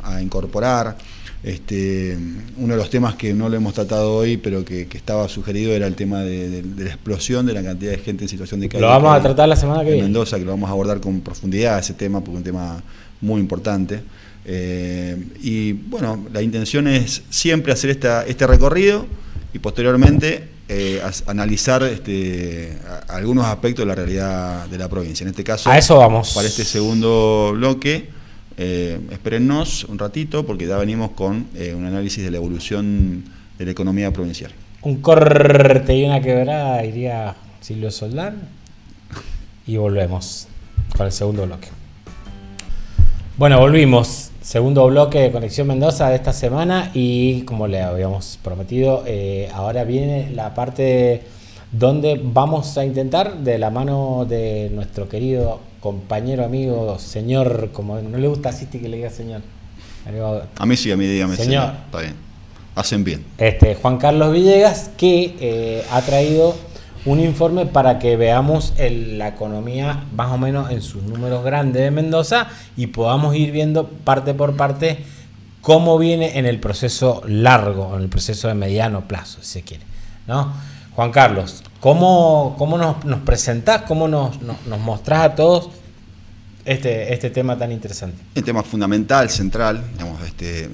a incorporar. Uno de los temas que no lo hemos tratado hoy, pero que estaba sugerido, era el tema de la explosión de la cantidad de gente en situación de calle. Lo vamos a tratar la semana que viene. En Mendoza, que lo vamos a abordar con profundidad ese tema, porque es un tema muy importante. Y bueno, la intención es siempre hacer este recorrido y posteriormente analizar algunos aspectos de la realidad de la provincia. En este caso, a eso vamos. Para este segundo bloque, espérennos un ratito porque ya venimos con un análisis de la evolución de la economía provincial. un corte y una quebrada, diría Silvio Soldán. Y volvemos con el segundo bloque. Bueno, volvimos. Segundo bloque de Conexión Mendoza de esta semana. Y como le habíamos prometido, ahora viene la parte donde vamos a intentar, de la mano de nuestro querido compañero, amigo, señor, como no le gusta así que le diga señor. A mí sí, a mí dígame señor. Está bien. Hacen bien. Juan Carlos Villegas, que ha traído un informe para que veamos la economía más o menos en sus números grandes de Mendoza y podamos ir viendo parte por parte cómo viene en el proceso largo, en el proceso de mediano plazo, si se quiere, ¿no? Juan Carlos, ¿cómo nos presentás, cómo nos mostrás a todos este tema tan interesante? El tema fundamental, central, digamos,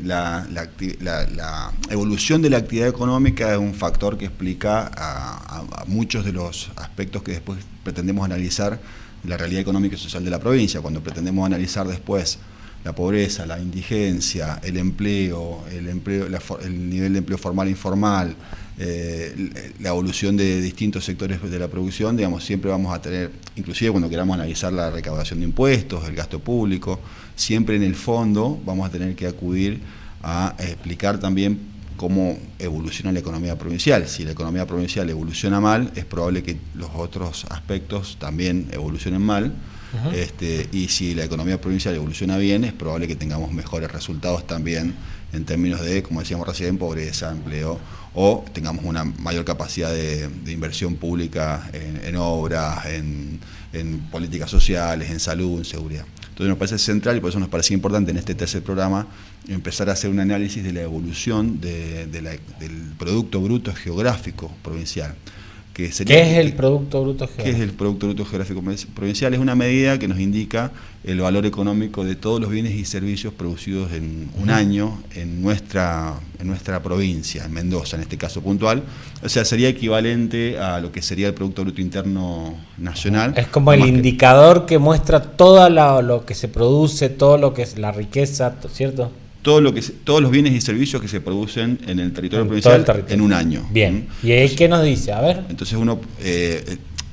la evolución de la actividad económica es un factor que explica a muchos de los aspectos que después pretendemos analizar de la realidad económica y social de la provincia. Cuando pretendemos analizar después la pobreza, la indigencia, el empleo, el nivel de empleo formal e informal, la evolución de distintos sectores de la producción, digamos, siempre vamos a tener, inclusive cuando queramos analizar la recaudación de impuestos, el gasto público, siempre en el fondo vamos a tener que acudir a explicar también cómo evoluciona la economía provincial. Si la economía provincial evoluciona mal, es probable que los otros aspectos también evolucionen mal. Y si la economía provincial evoluciona bien, es probable que tengamos mejores resultados también en términos de, como decíamos recién, pobreza, empleo, o tengamos una mayor capacidad de inversión pública en obras, en políticas sociales, en salud, en seguridad. Entonces nos parece central y por eso nos parecía importante en este tercer programa empezar a hacer un análisis de la evolución del Producto Bruto Geográfico Provincial. ¿Qué es el Producto Bruto Geográfico? ¿Qué es el Producto Bruto Geográfico Provincial? Es una medida que nos indica el valor económico de todos los bienes y servicios producidos en un año en nuestra provincia, en Mendoza, en este caso puntual. O sea, sería equivalente a lo que sería el Producto Bruto Interno Nacional. Es como el indicador que muestra todo lo que se produce, todo lo que es la riqueza, ¿cierto? Todos los bienes y servicios que se producen en el territorio provincial en un año. Bien. ¿Y ahí qué nos dice? A ver. Entonces uno,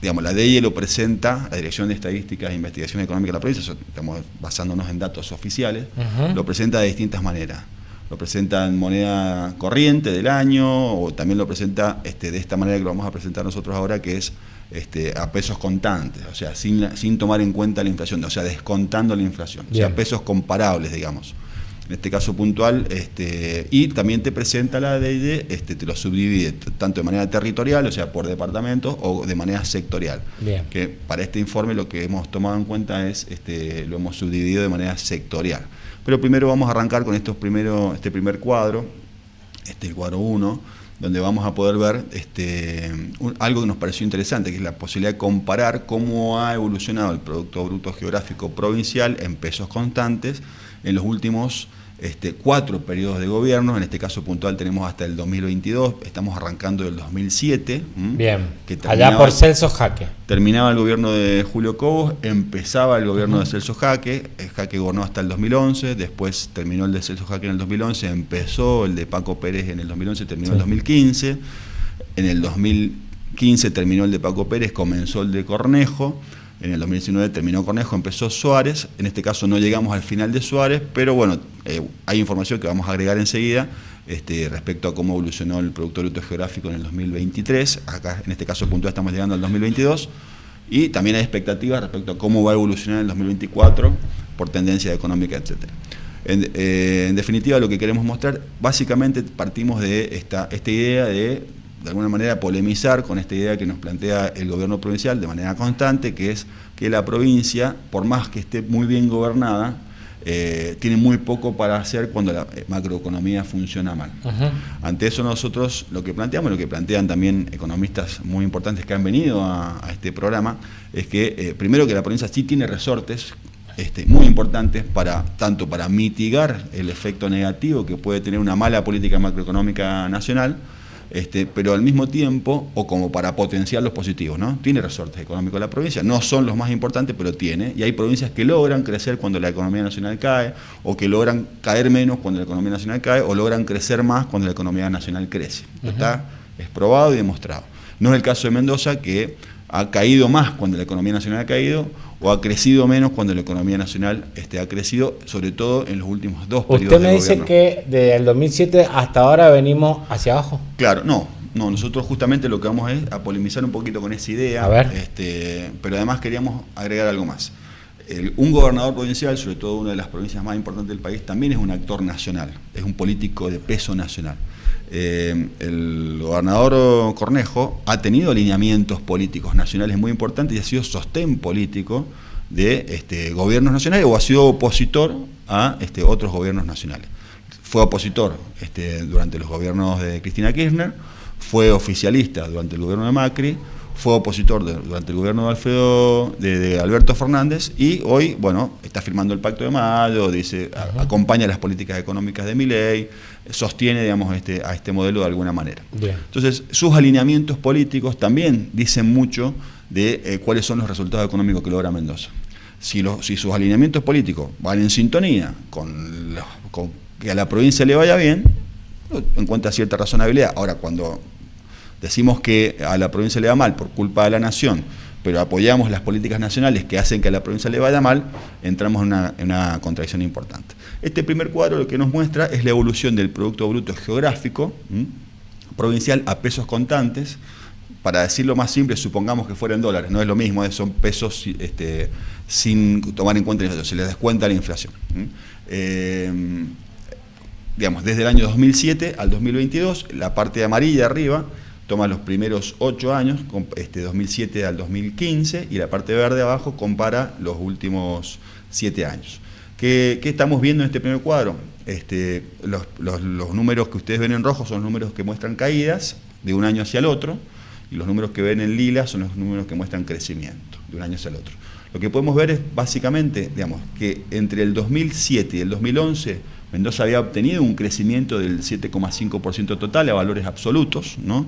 la DEIE lo presenta, la Dirección de Estadísticas e Investigación Económica de la provincia, estamos basándonos en datos oficiales, lo presenta de distintas maneras. Lo presenta en moneda corriente del año, o también lo presenta de esta manera que lo vamos a presentar nosotros ahora, que es a pesos contantes, o sea, sin tomar en cuenta la inflación, o sea, descontando la inflación. Bien. O sea, pesos comparables, digamos. En este caso puntual, y también te presenta la DEIE, te lo subdivide tanto de manera territorial, o sea, por departamentos, o de manera sectorial. Bien. Que para este informe lo que hemos tomado en cuenta es, lo hemos subdividido de manera sectorial. Pero primero vamos a arrancar con este primer cuadro, el cuadro 1, donde vamos a poder ver algo que nos pareció interesante, que es la posibilidad de comparar cómo ha evolucionado el Producto Bruto Geográfico Provincial en pesos constantes en los últimos 4 periodos de gobierno. En este caso puntual tenemos hasta el 2022, estamos arrancando del 2007. Bien, que allá por Celso Jaque. Terminaba el gobierno de Julio Cobos, empezaba el gobierno de Celso Jaque. Jaque gobernó hasta el 2011, después terminó el de Celso Jaque en el 2011, empezó el de Paco Pérez en el 2011, terminó en el 2015. En el 2015 terminó el de Paco Pérez, comenzó el de Cornejo. En el 2019 terminó Cornejo, empezó Suárez. En este caso no llegamos al final de Suárez, pero bueno, hay información que vamos a agregar enseguida respecto a cómo evolucionó el Producto Bruto Geográfico en el 2023. Acá, en este caso puntual, estamos llegando al 2022. Y también hay expectativas respecto a cómo va a evolucionar en el 2024 por tendencia económica, etc. En definitiva, lo que queremos mostrar, básicamente partimos de esta idea de alguna manera polemizar con esta idea que nos plantea el gobierno provincial de manera constante, que es que la provincia, por más que esté muy bien gobernada, tiene muy poco para hacer cuando la macroeconomía funciona mal. Ante eso nosotros lo que planteamos, lo que plantean también economistas muy importantes que han venido a este programa, es que primero que la provincia sí tiene resortes muy importantes tanto para mitigar el efecto negativo que puede tener una mala política macroeconómica nacional, pero al mismo tiempo, o como para potenciar los positivos, ¿no? Tiene resortes económicos la provincia, no son los más importantes, pero tiene, y hay provincias que logran crecer cuando la economía nacional cae, o que logran caer menos cuando la economía nacional cae, o logran crecer más cuando la economía nacional crece. Está es probado y demostrado. No es el caso de Mendoza, que ha caído más cuando la economía nacional ha caído, o ha crecido menos cuando la economía nacional ha crecido, sobre todo en los últimos 2 periodos de gobierno. ¿Usted me dice que desde el 2007 hasta ahora venimos hacia abajo? Claro, no, nosotros justamente lo que vamos es a polemizar un poquito con esa idea, a ver. Pero además queríamos agregar algo más. Un gobernador provincial, sobre todo una de las provincias más importantes del país, también es un actor nacional, es un político de peso nacional. El gobernador Cornejo ha tenido alineamientos políticos nacionales muy importantes y ha sido sostén político de gobiernos nacionales, o ha sido opositor a otros gobiernos nacionales. Fue opositor durante los gobiernos de Cristina Kirchner, fue oficialista durante el gobierno de Macri, fue opositor durante el gobierno de Alberto Fernández, y hoy, bueno, está firmando el Pacto de Mayo, acompaña las políticas económicas de Milei, sostiene, digamos, a este modelo de alguna manera. Bien. Entonces, sus alineamientos políticos también dicen mucho de cuáles son los resultados económicos que logra Mendoza. Si sus alineamientos políticos van en sintonía con que a la provincia le vaya bien, encuentra cierta razonabilidad. Ahora, cuando decimos que a la provincia le va mal por culpa de la nación, pero apoyamos las políticas nacionales que hacen que a la provincia le vaya mal, entramos en una contradicción importante. Este primer cuadro lo que nos muestra es la evolución del Producto Bruto Geográfico provincial a pesos contantes. Para decirlo más simple, supongamos que fuera en dólares, no es lo mismo, son pesos sin tomar en cuenta la inflación, se les descuenta la inflación. Digamos, desde el año 2007 al 2022, la parte amarilla arriba toma los primeros 8 años, 2007 al 2015, y la parte verde abajo compara los últimos 7 años. ¿Qué estamos viendo en este primer cuadro? Los números que ustedes ven en rojo son los números que muestran caídas de un año hacia el otro, y los números que ven en lila son los números que muestran crecimiento de un año hacia el otro. Lo que podemos ver es básicamente, digamos, que entre el 2007 y el 2011 Mendoza había obtenido un crecimiento del 7,5% total a valores absolutos, ¿no?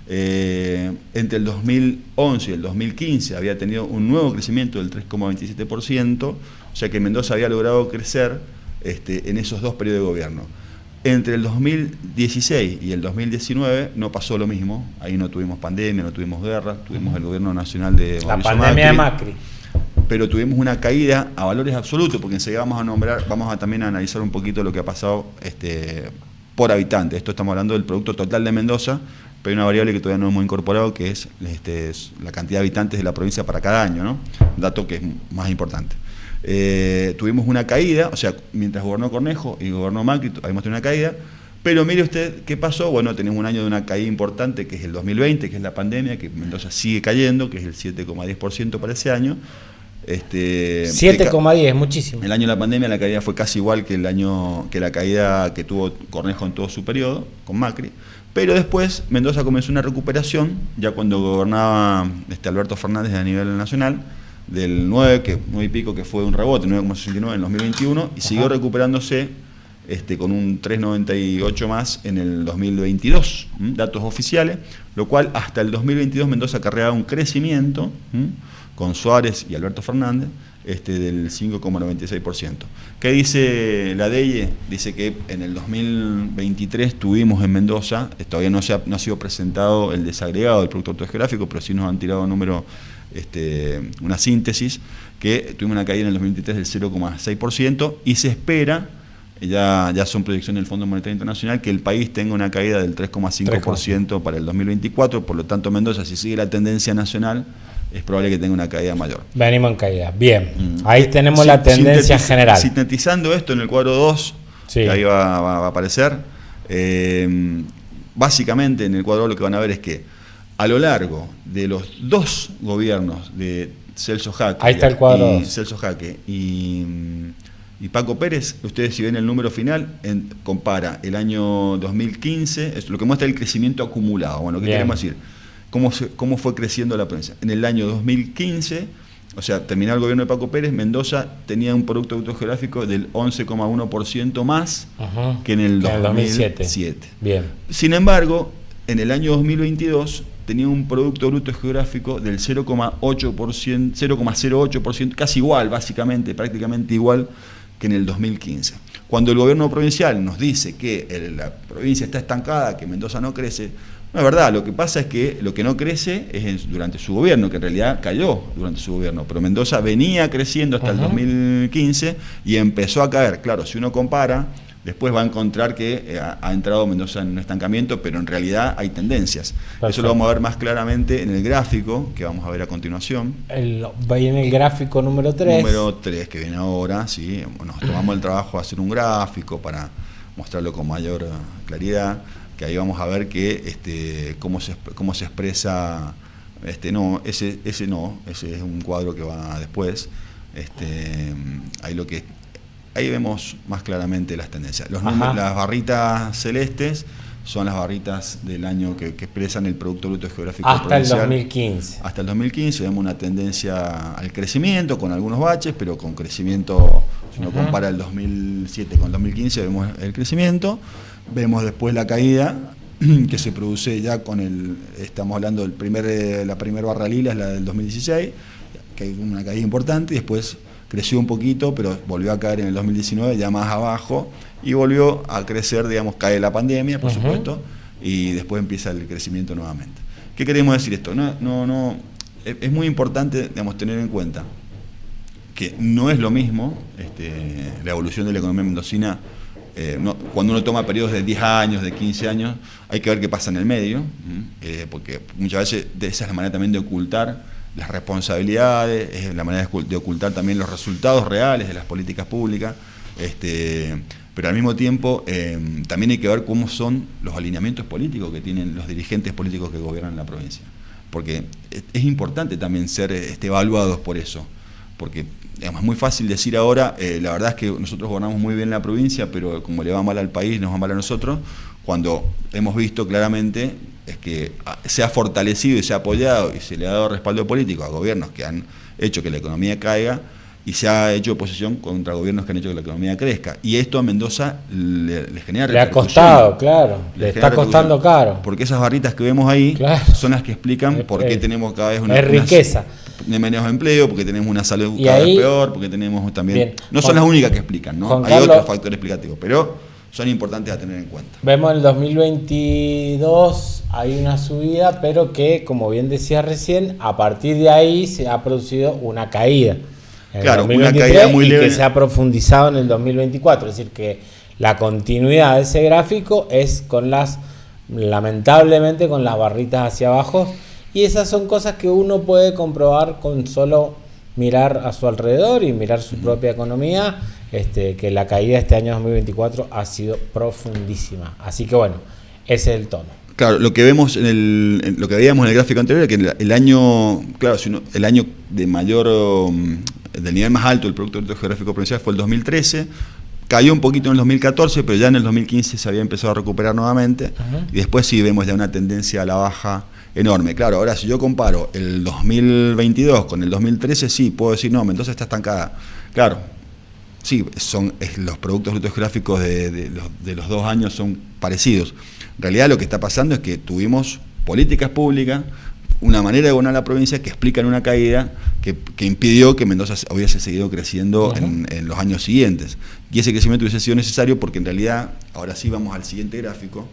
Entre el 2011 y el 2015 había tenido un nuevo crecimiento del 3,27%, o sea que Mendoza había logrado crecer en esos 2 periodos de gobierno. Entre el 2016 y el 2019 no pasó lo mismo, ahí no tuvimos pandemia, no tuvimos guerra, tuvimos el gobierno nacional de Mauricio Macri. La pandemia de Macri. Pero tuvimos una caída a valores absolutos, porque enseguida vamos a también analizar un poquito lo que ha pasado por habitante. Esto estamos hablando del producto total de Mendoza, pero hay una variable que todavía no hemos incorporado, que es la cantidad de habitantes de la provincia para cada año, ¿no? Un dato que es más importante. Tuvimos una caída, o sea, mientras gobernó Cornejo y gobernó Macri, habíamos tenido una caída, pero mire usted qué pasó. Bueno, tenemos un año de una caída importante, que es el 2020, que es la pandemia, que Mendoza sigue cayendo, que es el 7,10% para ese año. 7,10, muchísimo. El año de la pandemia la caída fue casi igual que la caída que tuvo Cornejo en todo su periodo, con Macri. Pero después Mendoza comenzó una recuperación, ya cuando gobernaba Alberto Fernández a nivel nacional, del 9 y pico, que fue un rebote, 9,69 en 2021, y siguió recuperándose con un 3,98 más en el 2022, datos oficiales, lo cual hasta el 2022 Mendoza acarreaba un crecimiento, con Suárez y Alberto Fernández, del 5,96%. ¿Qué dice la DEIE? Dice que en el 2023 tuvimos en Mendoza, todavía no ha sido presentado el desagregado del Producto Bruto Geográfico, pero sí nos han tirado número, una síntesis, que tuvimos una caída en el 2023 del 0,6%, y se espera, ya son proyecciones del Fondo Monetario Internacional, que el país tenga una caída del 3,5% para el 2024. Por lo tanto, Mendoza, si sigue la tendencia nacional, es probable que tenga una caída mayor. Venimos en caída. Bien, ahí tenemos la tendencia general. Sintetizando esto en el cuadro 2, sí, que ahí va a aparecer, básicamente en el cuadro 2 lo que van a ver es que a lo largo de los 2 gobiernos de Celso Jaque, ahí está el cuadro Celso Jaque y Paco Pérez, ustedes si ven el número final, compara el año 2015, es lo que muestra el crecimiento acumulado. Bueno, ¿qué queremos decir? ¿Cómo fue creciendo la provincia? En el año 2015, o sea, terminó el gobierno de Paco Pérez, Mendoza tenía un Producto Bruto Geográfico del 11,1% más que en el 2007. Bien. Sin embargo, en el año 2022 tenía un Producto Bruto Geográfico del 0,08%, casi igual, básicamente, prácticamente igual que en el 2015. Cuando el gobierno provincial nos dice que la provincia está estancada, que Mendoza no crece, No, es verdad, lo que pasa es que lo que no crece es durante su gobierno, que en realidad cayó durante su gobierno, pero Mendoza venía creciendo hasta el 2015 y empezó a caer. Claro, si uno compara, después va a encontrar que ha entrado Mendoza en un estancamiento, pero en realidad hay tendencias. Perfecto. Eso lo vamos a ver más claramente en el gráfico, que vamos a ver a continuación. Viene el gráfico número 3. Número 3, que viene ahora, ¿sí? Nos tomamos el trabajo de hacer un gráfico para mostrarlo con mayor claridad, que ahí vamos a ver que cómo se expresa, ese es un cuadro que va después. Ahí vemos más claramente las tendencias. Las barritas celestes son las barritas del año que expresan el Producto Bruto Geográfico Provincial. Hasta el 2015. Hasta el 2015 vemos una tendencia al crecimiento, con algunos baches, pero con crecimiento, si uno compara el 2007 con el 2015, vemos el crecimiento. Vemos después la caída, que se produce ya estamos hablando la primera barra lila, es la del 2016, que hay una caída importante, y después creció un poquito, pero volvió a caer en el 2019, ya más abajo, y volvió a crecer, digamos, cae la pandemia, por supuesto, y después empieza el crecimiento nuevamente. ¿Qué queremos decir esto? Es muy importante, digamos, tener en cuenta que no es lo mismo la evolución de la economía mendocina. Cuando uno toma periodos de 10 años, de 15 años, hay que ver qué pasa en el medio, porque muchas veces esa es la manera también de ocultar las responsabilidades, es la manera de ocultar también los resultados reales de las políticas públicas, pero al mismo tiempo también hay que ver cómo son los alineamientos políticos que tienen los dirigentes políticos que gobiernan la provincia, porque es importante también ser evaluados por eso, porque digamos, es muy fácil decir ahora, la verdad es que nosotros gobernamos muy bien la provincia, pero como le va mal al país, nos va mal a nosotros, cuando hemos visto claramente es que se ha fortalecido y se ha apoyado y se le ha dado respaldo político a gobiernos que han hecho que la economía caiga, y se ha hecho oposición contra gobiernos que han hecho que la economía crezca. Y esto a Mendoza le genera repercusión. Le ha costado, claro. Le está costando caro. Porque esas barritas que vemos ahí, claro, son las que explican por qué tenemos cada vez una riqueza. De menos empleo, porque tenemos una salud cada vez peor, porque tenemos también... Bien. No son las únicas que explican, ¿no? Hay otros factores explicativos, pero son importantes a tener en cuenta. Vemos en el 2022 hay una subida, pero que, como bien decía recién, a partir de ahí se ha producido una caída. Claro, una caída muy leve. Que se ha profundizado en el 2024. Es decir, que la continuidad de ese gráfico es lamentablemente, con las barritas hacia abajo. Y esas son cosas que uno puede comprobar con solo mirar a su alrededor y mirar su propia economía, que la caída este año 2024 ha sido profundísima. Así que bueno, ese es el tono. Claro, lo que vemos lo que veíamos en el gráfico anterior es que el año, claro, el año de mayor, del nivel más alto del Producto Bruto Geográfico Provincial fue el 2013. Cayó un poquito en el 2014, pero ya en el 2015 se había empezado a recuperar nuevamente. Y después sí vemos ya una tendencia a la baja enorme. Claro, ahora si yo comparo el 2022 con el 2013, sí, puedo decir, no, Mendoza está estancada. Claro, sí, los productos brutos geográficos de los 2 años son parecidos. En realidad lo que está pasando es que tuvimos políticas públicas, una manera de gobernar la provincia que explican una caída que impidió que Mendoza hubiese seguido creciendo en los años siguientes. Y ese crecimiento hubiese sido necesario porque en realidad, ahora sí vamos al siguiente gráfico,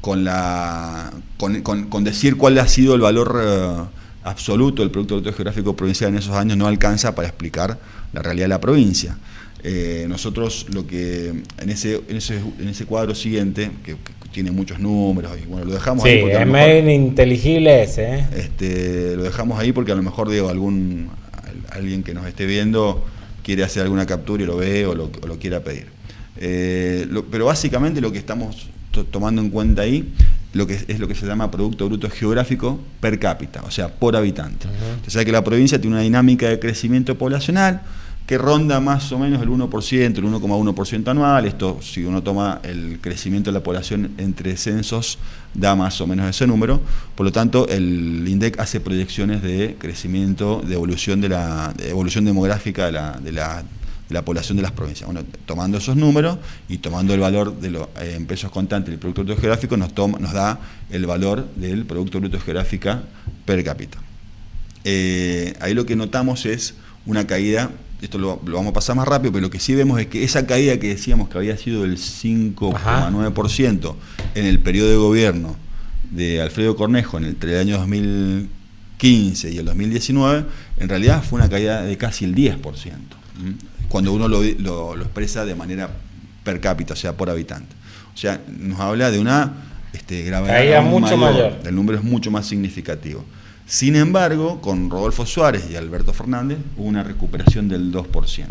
con decir cuál ha sido el valor absoluto del Producto Bruto Geográfico Provincial en esos años no alcanza para explicar la realidad de la provincia. Nosotros lo que en ese cuadro siguiente, que tiene muchos números, y bueno, lo dejamos ahí. Sí, es medio ininteligible ese. Lo dejamos ahí porque a lo mejor alguien que nos esté viendo quiere hacer alguna captura y lo ve o lo quiera pedir. Pero básicamente lo que estamos tomando en cuenta ahí es lo que se llama Producto Bruto Geográfico per cápita, o sea, por habitante. O sea que la provincia tiene una dinámica de crecimiento poblacional que ronda más o menos el 1%, el 1,1% anual. Esto, si uno toma el crecimiento de la población entre censos, da más o menos ese número. Por lo tanto, el INDEC hace proyecciones de crecimiento, de evolución demográfica de la población de las provincias. Bueno, tomando esos números y tomando el valor en pesos contantes del Producto Bruto Geográfico, nos da el valor del Producto Bruto Geográfico per cápita. Ahí lo que notamos es una caída esto lo vamos a pasar más rápido, pero lo que sí vemos es que esa caída que decíamos que había sido del 5,9% en el periodo de gobierno de Alfredo Cornejo entre el año 2015 y el 2019, en realidad fue una caída de casi el 10%, cuando uno lo expresa de manera per cápita, o sea, por habitante. O sea, nos habla de una gravedad caída mucho mayor. El número es mucho más significativo. Sin embargo, con Rodolfo Suárez y Alberto Fernández hubo una recuperación del 2%.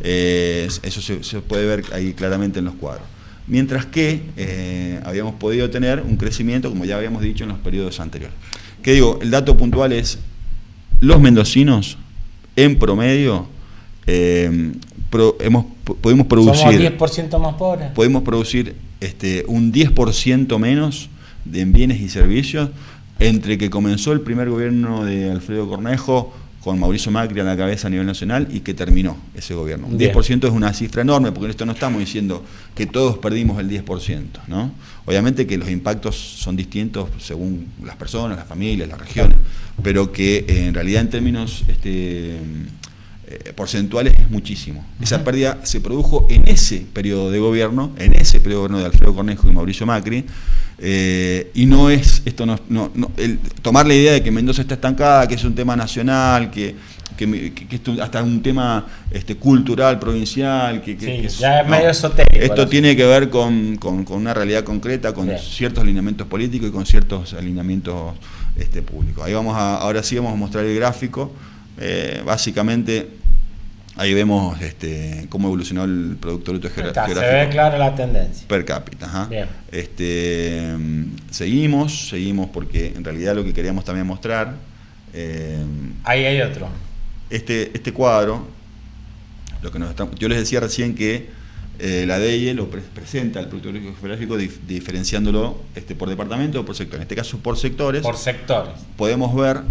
Eso se puede ver ahí claramente en los cuadros. Mientras que habíamos podido tener un crecimiento, como ya habíamos dicho, en los periodos anteriores. ¿Qué digo? El dato puntual es, los mendocinos, en promedio, pudimos producir... Somos 10% más pobres. Podemos producir un 10% menos en bienes y servicios entre que comenzó el primer gobierno de Alfredo Cornejo con Mauricio Macri a la cabeza a nivel nacional y que terminó ese gobierno. Un 10% es una cifra enorme, porque en esto no estamos diciendo que todos perdimos el 10%, ¿no? Obviamente que los impactos son distintos según las personas, las familias, las regiones, pero que en realidad en términos porcentuales es muchísimo. Esa pérdida se produjo en ese periodo de gobierno, de Alfredo Cornejo y Mauricio Macri, y no es, esto tomar la idea de que Mendoza está estancada, que es un tema nacional, que esto hasta un tema cultural, provincial, ya es medio esotérico. Esto tiene que ver con una realidad concreta, con ciertos alineamientos políticos y con ciertos alineamientos públicos. Ahora sí vamos a mostrar el gráfico. Básicamente ahí vemos cómo evolucionó el Producto Bruto Geográfico. Se ve clara la tendencia. Per cápita. Ajá. Bien. Seguimos porque en realidad lo que queríamos también mostrar... ahí hay otro. Este cuadro, yo les decía recién que la DEIE lo presenta el Producto Bruto Geográfico diferenciándolo por departamento o por sector. En este caso por sectores. Por sectores. Podemos ver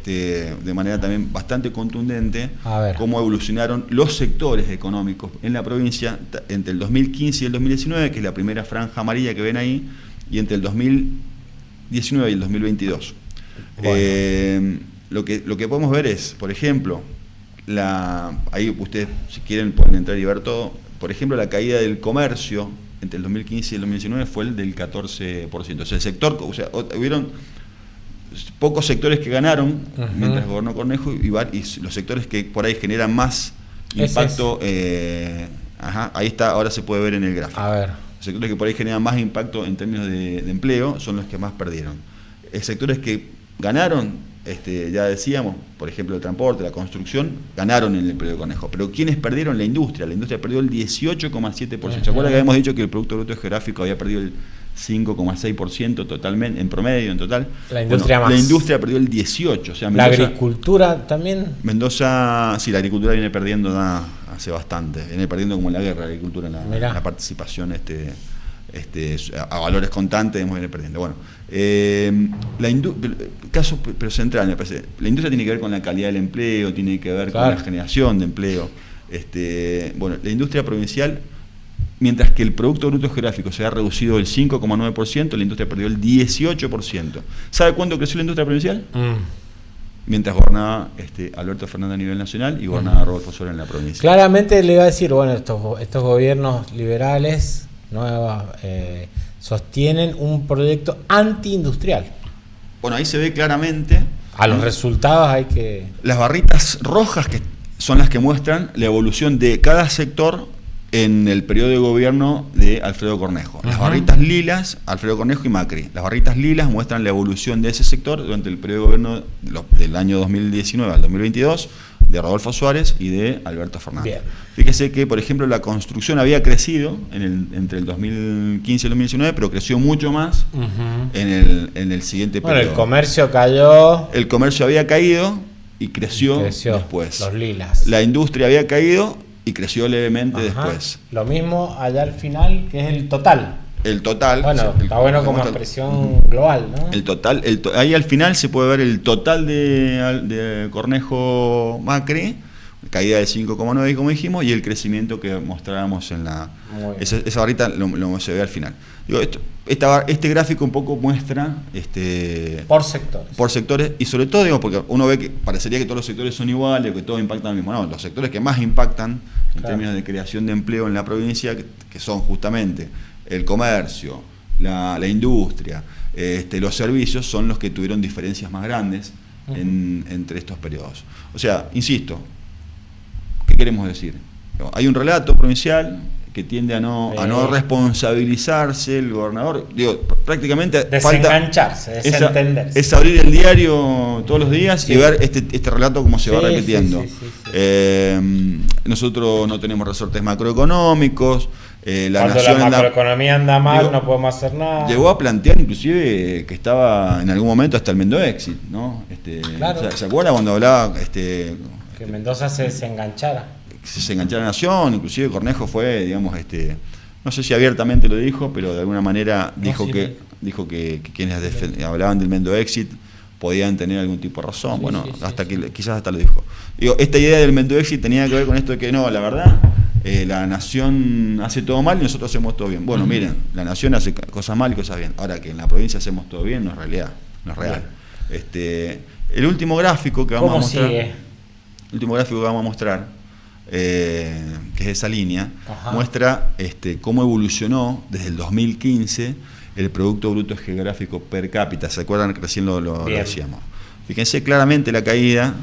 de manera también bastante contundente cómo evolucionaron los sectores económicos en la provincia entre el 2015 y el 2019, que es la primera franja amarilla que ven ahí, y entre el 2019 y el 2022. Bueno. Lo que podemos ver es, por ejemplo, ahí ustedes si quieren pueden entrar y ver todo. Por ejemplo, la caída del comercio entre el 2015 y el 2019 fue el del 14%. O sea, hubieron pocos sectores que ganaron mientras gobernó Cornejo y los sectores que por ahí generan más impacto. Ahí está, ahora se puede ver en el gráfico. A ver. Los sectores que por ahí generan más impacto en términos de empleo son los que más perdieron. Sectores que ganaron, ya decíamos, por ejemplo, el transporte, la construcción, ganaron en el periodo de Cornejo. Pero ¿quiénes perdieron? La industria. La industria perdió el 18,7%. ¿Se acuerdan que habíamos dicho que el Producto Bruto Geográfico había perdido el 5,6% totalmente, en promedio, en total? La industria más. La industria perdió el 18%. O sea, Mendoza, ¿la agricultura también? Mendoza, sí, la agricultura viene perdiendo hace bastante. Viene perdiendo como en la guerra la agricultura en la participación a valores constantes, viene perdiendo. Bueno, caso pero central me parece, la industria tiene que ver con la calidad del empleo, tiene que ver con la generación de empleo. La industria provincial, mientras que el Producto Bruto Geográfico se ha reducido el 5,9%, la industria perdió el 18%. ¿Sabe cuánto creció la industria provincial? Mientras gobernaba Alberto Fernández a nivel nacional y gobernaba Rodolfo Suárez en la provincia. Claramente le iba a decir, bueno, estos gobiernos liberales sostienen un proyecto antiindustrial. Bueno, ahí se ve claramente. A los resultados hay que... Las barritas rojas que son las que muestran la evolución de cada sector en el periodo de gobierno de Alfredo Cornejo. Las barritas lilas, Alfredo Cornejo y Macri. Las barritas lilas muestran la evolución de ese sector durante el periodo de gobierno del año 2019 al 2022, de Rodolfo Suárez y de Alberto Fernández. Bien. Fíjese que, por ejemplo, la construcción había crecido entre el 2015 y el 2019, pero creció mucho más en el siguiente periodo. Bueno, el comercio cayó. El comercio había caído y creció después. Los lilas. La industria había caído y creció levemente después. Lo mismo allá al final, que es el total. El total. Bueno, está bueno como expresión global, ¿no? El total, ahí al final se puede ver el total de Cornejo Macri, caída del 5,9 como dijimos, y el crecimiento que mostrábamos en la... Esa barrita se ve al final. Digo, este gráfico un poco muestra... por sectores, y sobre todo, digo, porque uno ve que parecería que todos los sectores son iguales, que todos impactan lo mismo. No, los sectores que más impactan en términos de creación de empleo en la provincia, que son justamente el comercio, la industria, los servicios, son los que tuvieron diferencias más grandes entre estos periodos. O sea, insisto, ¿qué queremos decir? Hay un relato provincial que tiende a no responsabilizarse el gobernador. Digo, prácticamente desengancharse, desentenderse. Es abrir el diario todos los días y ver este relato cómo se va repitiendo. Nosotros no tenemos resortes macroeconómicos. Cuando la macroeconomía anda mal, no podemos hacer nada. Llegó a plantear inclusive que estaba en algún momento hasta el Mendoexit, ¿no? Claro. ¿Se acuerda cuando hablaba que Mendoza se desenganchara? Se enganchara la nación, inclusive Cornejo fue, digamos, no sé si abiertamente lo dijo, pero de alguna manera dijo que quienes hablaban del Mendoexit podían tener algún tipo de razón. Quizás hasta lo dijo. Digo, esta idea del Mendoexit tenía que ver con esto de que no, la verdad, la nación hace todo mal y nosotros hacemos todo bien. Bueno, miren, la nación hace cosas mal y cosas bien. Ahora que en la provincia hacemos todo bien no es realidad, no es real. El último gráfico que vamos a mostrar. Sigue? El último gráfico que vamos a mostrar, que es esa línea, muestra cómo evolucionó desde el 2015 el Producto Bruto Geográfico per cápita. ¿Se acuerdan que recién lo decíamos? Fíjense claramente la caída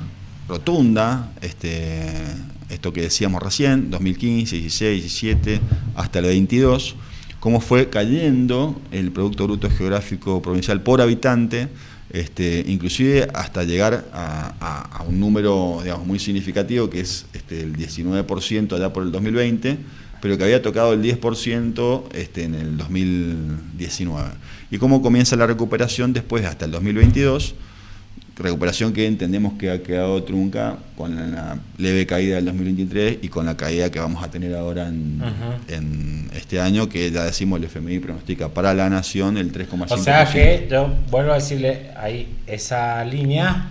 rotunda, esto que decíamos recién, 2015, 16, 17, hasta el 22, cómo fue cayendo el Producto Bruto Geográfico Provincial por habitante, inclusive hasta llegar a un número, digamos, muy significativo, que es el 19% allá por el 2020, pero que había tocado el 10% en el 2019. Y cómo comienza la recuperación después hasta el 2022, recuperación que entendemos que ha quedado trunca con la leve caída del 2023 y con la caída que vamos a tener ahora en este año, que ya decimos el FMI pronostica para la nación el 3,5%. O sea que yo vuelvo a decirle, ahí esa línea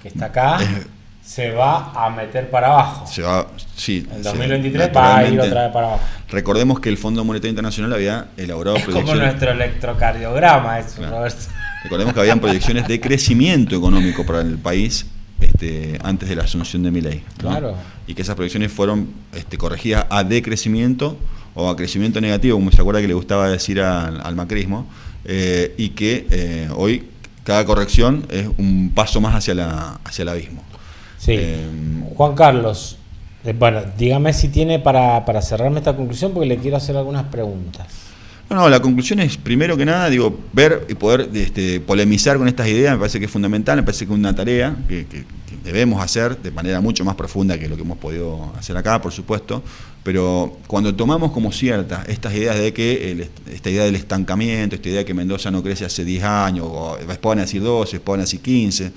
que está acá se va a meter para abajo. En 2023 va a ir otra vez para abajo. Recordemos que el Fondo Monetario Internacional había elaborado proyecciones. Como nuestro electrocardiograma, eso, claro. Roberto. Recordemos que habían proyecciones de crecimiento económico para el país antes de la asunción de Milei, ¿no? Claro. Y que esas proyecciones fueron corregidas a decrecimiento o a crecimiento negativo, como se acuerda que le gustaba decir al macrismo, y que hoy cada corrección es un paso más hacia el abismo. Sí. Juan Carlos, bueno, dígame si tiene para cerrarme esta conclusión, porque le quiero hacer algunas preguntas. No, la conclusión es, primero que nada, ver y poder polemizar con estas ideas. Me parece que es fundamental, me parece que es una tarea que debemos hacer de manera mucho más profunda que lo que hemos podido hacer acá, por supuesto, pero cuando tomamos como ciertas estas ideas de que esta idea del estancamiento, esta idea de que Mendoza no crece hace 10 años, o después van a decir 12, después van a decir 15,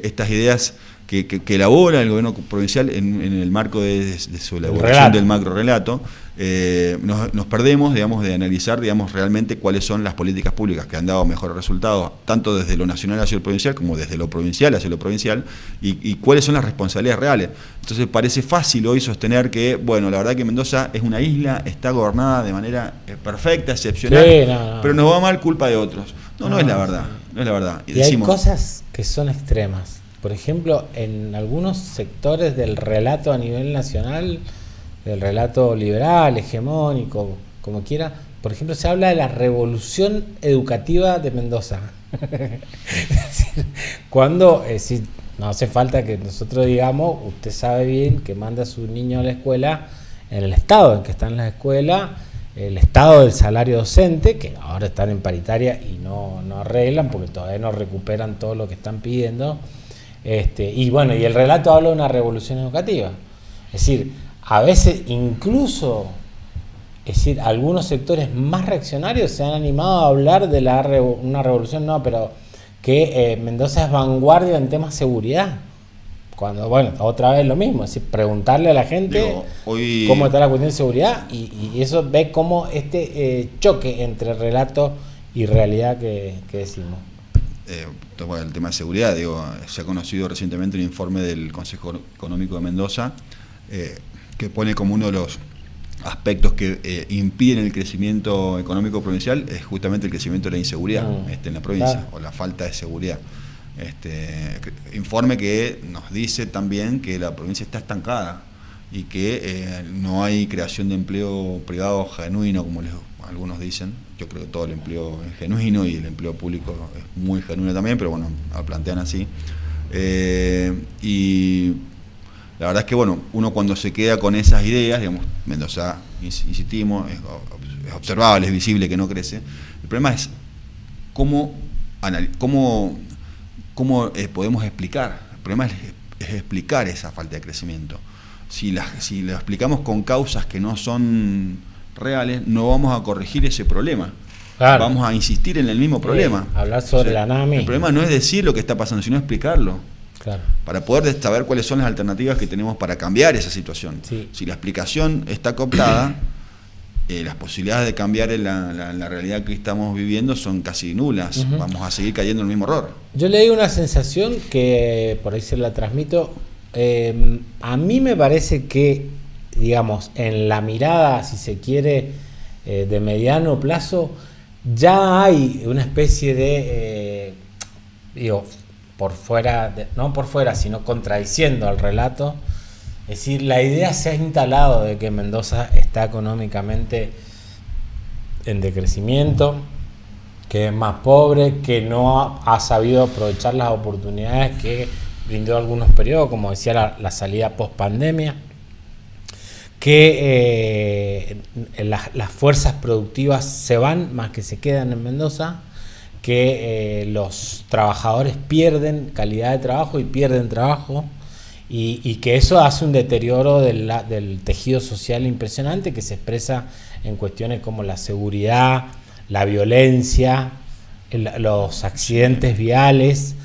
estas ideas que elabora el gobierno provincial en el marco de su elaboración del macro relato, nos perdemos, digamos, de analizar, digamos, realmente cuáles son las políticas públicas que han dado mejores resultados, tanto desde lo nacional hacia lo provincial, como desde lo provincial hacia lo provincial, y cuáles son las responsabilidades reales. Entonces parece fácil hoy sostener que, bueno, la verdad que Mendoza es una isla, está gobernada de manera perfecta, excepcional, pero nos va mal culpa de otros. No es la verdad, no es la verdad. Y decimos, hay cosas que son extremas. Por ejemplo, en algunos sectores del relato a nivel nacional, del relato liberal, hegemónico, como quiera, por ejemplo, se habla de la revolución educativa de Mendoza. Es decir, cuando no hace falta que nosotros digamos, usted sabe bien que manda a su niño a la escuela en el estado en que está en la escuela, el estado del salario docente, que ahora están en paritaria y no arreglan porque todavía no recuperan todo lo que están pidiendo. Y bueno, y el relato habla de una revolución educativa. Es decir, a veces incluso, algunos sectores más reaccionarios se han animado a hablar de una revolución, pero que Mendoza es vanguardia en temas de seguridad. Cuando, bueno, otra vez lo mismo, es decir, preguntarle a la gente cómo está la cuestión de seguridad y eso ve cómo choque entre relato y realidad que decimos. bueno, el tema de seguridad, digo, se ha conocido recientemente un informe del Consejo Económico de Mendoza que pone como uno de los aspectos que impiden el crecimiento económico provincial es justamente el crecimiento de la inseguridad en la provincia, o la falta de seguridad. Informe que nos dice también que la provincia está estancada y que no hay creación de empleo privado genuino, como algunos dicen. Yo creo que todo el empleo es genuino y el empleo público es muy genuino también, pero bueno, lo plantean así. Y la verdad es que bueno, uno cuando se queda con esas ideas, digamos, Mendoza, insistimos, es observable, es visible que no crece. El problema es cómo podemos explicar. El problema es explicar esa falta de crecimiento. Si lo explicamos con causas que no son reales, no vamos a corregir ese problema. Claro. Vamos a insistir en el mismo problema. Hablar sobre la NAMI. El problema no es decir lo que está pasando, sino explicarlo. Claro. Para poder saber cuáles son las alternativas que tenemos para cambiar esa situación. Sí. Si la explicación está cooptada, las posibilidades de cambiar la realidad que estamos viviendo son casi nulas. Vamos a seguir cayendo en el mismo error. Yo leí una sensación que por ahí se la transmito. A mí me parece que, digamos, en la mirada, si se quiere, de mediano plazo, ya hay una especie de, por fuera, no por fuera, sino contradiciendo al relato. Es decir, la idea se ha instalado de que Mendoza está económicamente en decrecimiento, que es más pobre, que no ha sabido aprovechar las oportunidades que brindó algunos periodos, como decía la salida post-pandemia, que las fuerzas productivas se van más que se quedan en Mendoza, que los trabajadores pierden calidad de trabajo y pierden trabajo, y que eso hace un deterioro del tejido social impresionante que se expresa en cuestiones como la seguridad, la violencia, los accidentes viales,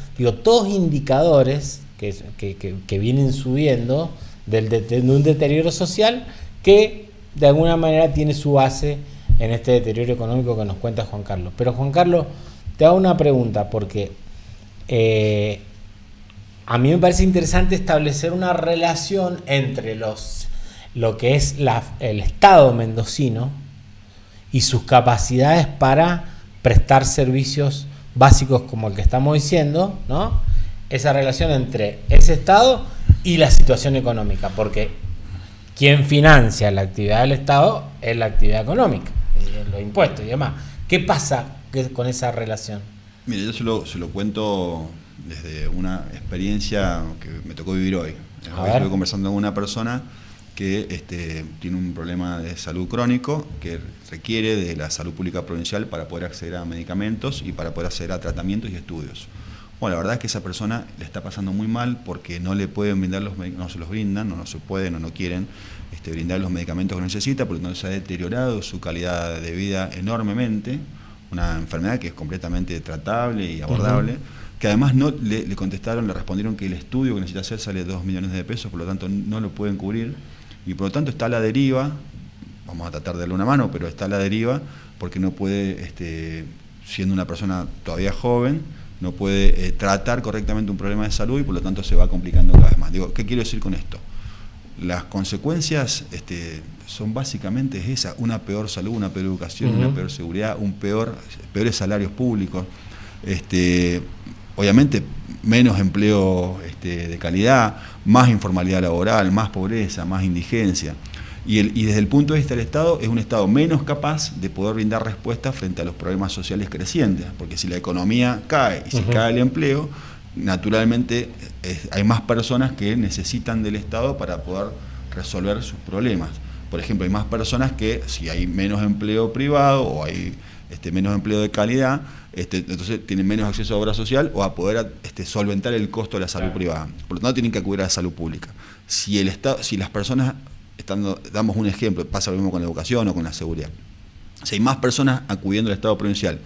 todos indicadores que vienen subiendo de un deterioro social que de alguna manera tiene su base en este deterioro económico que nos cuenta Juan Carlos. Pero Juan Carlos, te hago una pregunta porque a mí me parece interesante establecer una relación entre lo que es el Estado mendocino y sus capacidades para prestar servicios básicos como el que estamos diciendo, ¿no? Esa relación entre ese Estado y la situación económica, porque quien financia la actividad del Estado es la actividad económica, los impuestos y demás. ¿Qué pasa con esa relación? Mire, yo se lo cuento desde una experiencia que me tocó vivir hoy. Hoy estuve conversando con una persona que tiene un problema de salud crónico que requiere de la salud pública provincial para poder acceder a medicamentos y para poder acceder a tratamientos y estudios. Bueno, la verdad es que esa persona le está pasando muy mal porque no le pueden brindar no se los brindan, no se pueden o no quieren brindar los medicamentos que necesita, por lo tanto se ha deteriorado su calidad de vida enormemente, una enfermedad que es completamente tratable y abordable, que además no le respondieron que el estudio que necesita hacer sale 2 millones de pesos, por lo tanto no lo pueden cubrir, y por lo tanto está a la deriva, vamos a tratar de darle una mano, pero está a la deriva porque no puede, siendo una persona todavía joven, no puede tratar correctamente un problema de salud y por lo tanto se va complicando cada vez más. Digo, ¿qué quiero decir con esto? Las consecuencias son básicamente esas: una peor salud, una peor educación, una peor seguridad, peores salarios públicos, obviamente menos empleo de calidad, más informalidad laboral, más pobreza, más indigencia. Y desde el punto de vista del Estado, es un Estado menos capaz de poder brindar respuesta frente a los problemas sociales crecientes, porque si la economía cae y si cae el empleo, naturalmente hay más personas que necesitan del Estado para poder resolver sus problemas. Por ejemplo, hay más personas que, si hay menos empleo privado o hay menos empleo de calidad, entonces tienen menos acceso a obra social o a poder solventar el costo de la salud privada. Por lo tanto, tienen que acudir a la salud pública. Si las personas, damos un ejemplo, pasa lo mismo con la educación o con la seguridad. Si hay más personas acudiendo al Estado provincial,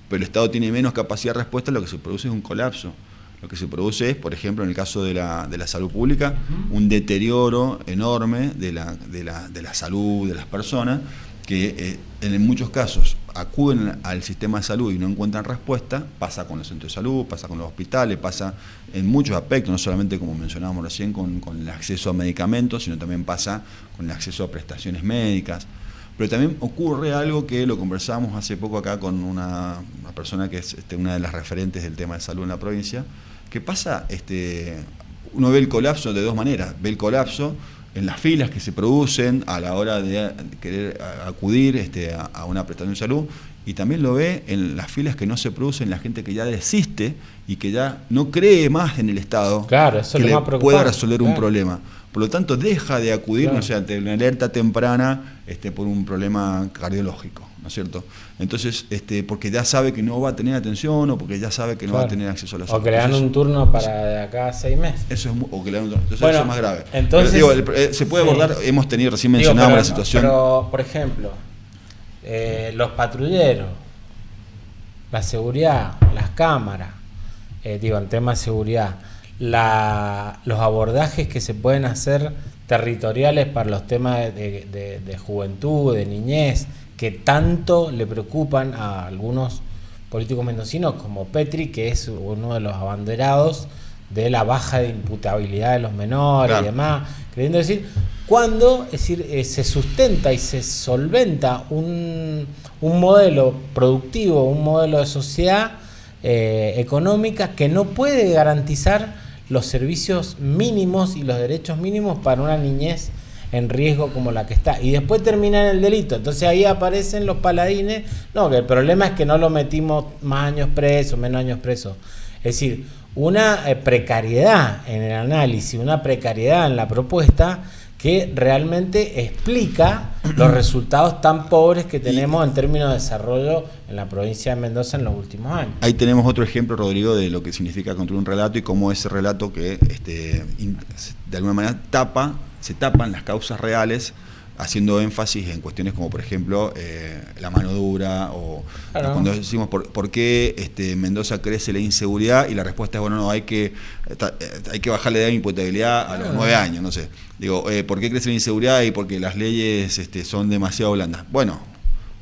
pero el Estado tiene menos capacidad de respuesta, lo que se produce es un colapso. Lo que se produce es, por ejemplo, en el caso de la salud pública, un deterioro enorme de la salud de las personas, que en muchos casos acuden al sistema de salud y no encuentran respuesta, pasa con los centros de salud, pasa con los hospitales, pasa en muchos aspectos, no solamente como mencionábamos recién con el acceso a medicamentos, sino también pasa con el acceso a prestaciones médicas. Pero también ocurre algo que lo conversábamos hace poco acá con una persona que es una de las referentes del tema de salud en la provincia, que pasa, uno ve el colapso de dos maneras, ve el colapso en las filas que se producen a la hora de querer acudir a una prestación de salud, y también lo ve en las filas que no se producen, la gente que ya desiste y que ya no cree más en el Estado, claro, eso que es le lo más pueda resolver claro. un problema. Por lo tanto, deja de acudir, Claro. no sé, ante una alerta temprana por un problema cardiológico, ¿no es cierto? Entonces, porque ya sabe que no va a tener atención o porque ya sabe que no va a tener acceso a la salud. O que le dan un turno para de acá a 6 meses. Eso es, o que le dan un turno. Entonces, Bueno, eso es más grave. entonces, pero, digo, se puede abordar, hemos tenido, recién mencionábamos la situación. Pero, por ejemplo, los patrulleros, la seguridad, las cámaras, en tema de seguridad, los abordajes que se pueden hacer territoriales para los temas de juventud, de niñez, que tanto le preocupan a algunos políticos mendocinos, como Petri, que es uno de los abanderados de la baja de imputabilidad de los menores, claro, y demás, queriendo decir, cuando se sustenta y se solventa un modelo productivo, un modelo de sociedad económica que no puede garantizar los servicios mínimos y los derechos mínimos para una niñez en riesgo como la que está, y después termina en el delito. Entonces ahí aparecen los paladines, no, que el problema es que no lo metimos más años preso, menos años preso. Es decir, una precariedad en el análisis, una precariedad en la propuesta que realmente explica los resultados tan pobres que tenemos en términos de desarrollo en la provincia de Mendoza en los últimos años. Ahí tenemos otro ejemplo, Rodrigo, de lo que significa construir un relato y cómo ese relato que de alguna manera se tapan las causas reales, haciendo énfasis en cuestiones como, por ejemplo, la mano dura, o claro, cuando decimos por qué en Mendoza crece la inseguridad, y la respuesta es, bueno, no, hay que bajarle de imputabilidad a los 9 años, no sé. Digo, ¿por qué crece la inseguridad? Y porque las leyes son demasiado blandas. Bueno,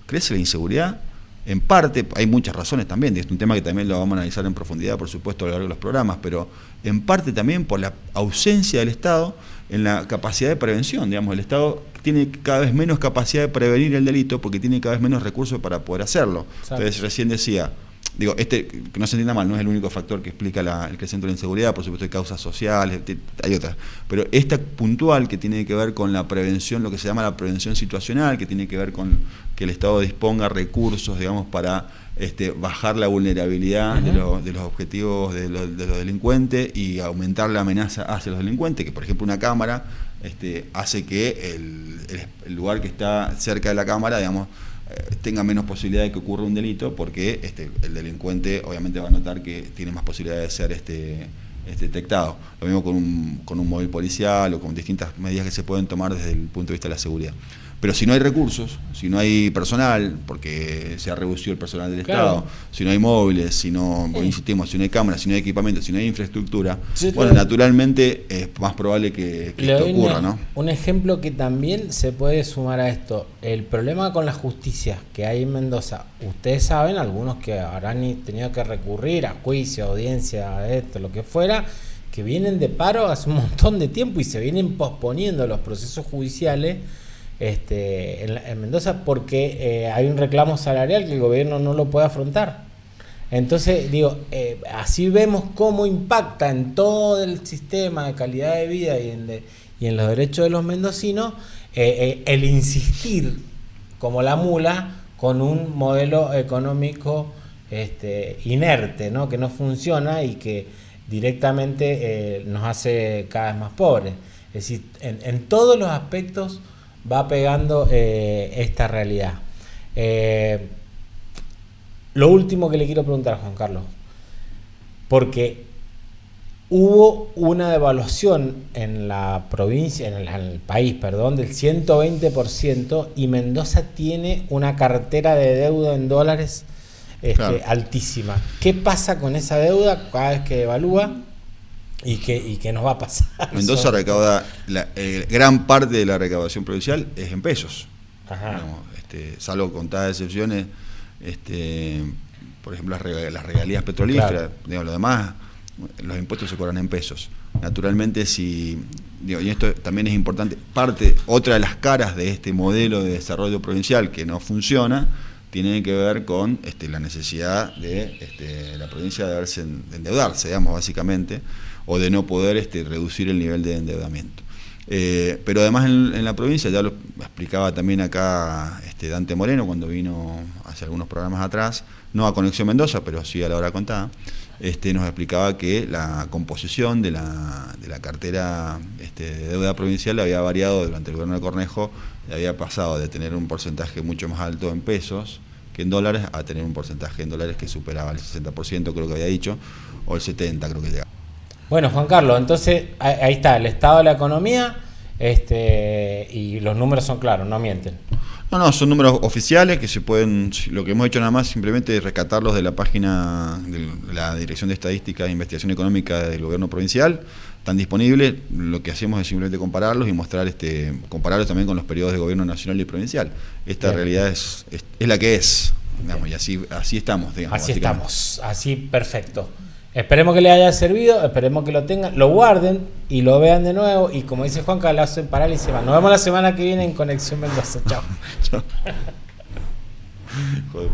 crece la inseguridad, en parte, hay muchas razones también, es un tema que también lo vamos a analizar en profundidad, por supuesto, a lo largo de los programas, pero en parte también por la ausencia del Estado en la capacidad de prevención. Digamos, el Estado tiene cada vez menos capacidad de prevenir el delito porque tiene cada vez menos recursos para poder hacerlo. Exacto. Entonces, recién decía, digo, que no se entienda mal, no es el único factor que explica el crecimiento de la inseguridad, por supuesto hay causas sociales, hay otras, pero esta puntual que tiene que ver con la prevención, lo que se llama la prevención situacional, que tiene que ver con que el Estado disponga recursos, digamos, para bajar la vulnerabilidad de los objetivos de los delincuentes y aumentar la amenaza hacia los delincuentes, que por ejemplo una cámara hace que el lugar que está cerca de la cámara, digamos, tenga menos posibilidad de que ocurra un delito, porque el delincuente obviamente va a notar que tiene más posibilidad de ser detectado. Lo mismo con un móvil policial o con distintas medidas que se pueden tomar desde el punto de vista de la seguridad. Pero si no hay recursos, si no hay personal, porque se ha reducido el personal del Estado, claro, si no hay móviles, si no, insistimos, si no hay cámaras, si no hay equipamiento, si no hay infraestructura, bueno, naturalmente es más probable que esto ocurra, ¿no? Un ejemplo que también se puede sumar a esto, el problema con la justicia que hay en Mendoza. Ustedes saben, algunos que habrán tenido que recurrir a juicio, audiencia, lo que fuera, que vienen de paro hace un montón de tiempo y se vienen posponiendo los procesos judiciales en Mendoza porque hay un reclamo salarial que el gobierno no lo puede afrontar. Entonces, digo, así vemos cómo impacta en todo el sistema de calidad de vida y en los derechos de los mendocinos el insistir como la mula con un modelo económico inerte, ¿no? Que no funciona y que directamente nos hace cada vez más pobres. Es decir, en todos los aspectos va pegando esta realidad. Lo último que le quiero preguntar a Juan Carlos, porque hubo una devaluación en la provincia, en el país, perdón, del 120%, y Mendoza tiene una cartera de deuda en dólares claro, altísima. ¿Qué pasa con esa deuda cada vez que devalúa? ¿Y qué nos va a pasar? Mendoza recauda, gran parte de la recaudación provincial es en pesos. Ajá. Digamos, salvo contadas excepciones, por ejemplo, las regalías petrolíferas, Claro. digamos, lo demás, los impuestos se cobran en pesos. Naturalmente, y esto también es importante, otra de las caras de este modelo de desarrollo provincial que no funciona, tiene que ver con la necesidad de la provincia de endeudarse, digamos, básicamente, o de no poder reducir el nivel de endeudamiento. Pero además en la provincia, ya lo explicaba también acá Dante Moreno cuando vino hace algunos programas atrás, no a Conexión Mendoza, pero sí a la hora contada, nos explicaba que la composición de la cartera de deuda provincial había variado durante el gobierno de Cornejo, había pasado de tener un porcentaje mucho más alto en pesos que en dólares a tener un porcentaje en dólares que superaba el 60%, creo que había dicho, o el 70% creo que llegaba. Bueno, Juan Carlos, entonces ahí está el estado de la economía y los números son claros, no mienten. No, son números oficiales que se pueden, lo que hemos hecho nada más simplemente es rescatarlos de la página de la Dirección de Estadística e Investigación Económica del Gobierno Provincial, están disponibles, lo que hacemos es simplemente compararlos y mostrar, compararlos también con los periodos de gobierno nacional y provincial. Esta Bien. realidad es la que es, digamos, y así estamos, digamos. Así estamos, así perfecto. Esperemos que les haya servido, esperemos que lo tengan, lo guarden y lo vean de nuevo. Y como dice Juanca, lo hacen parálisis. Nos vemos la semana que viene en Conexión Mendoza. Chao. Joder.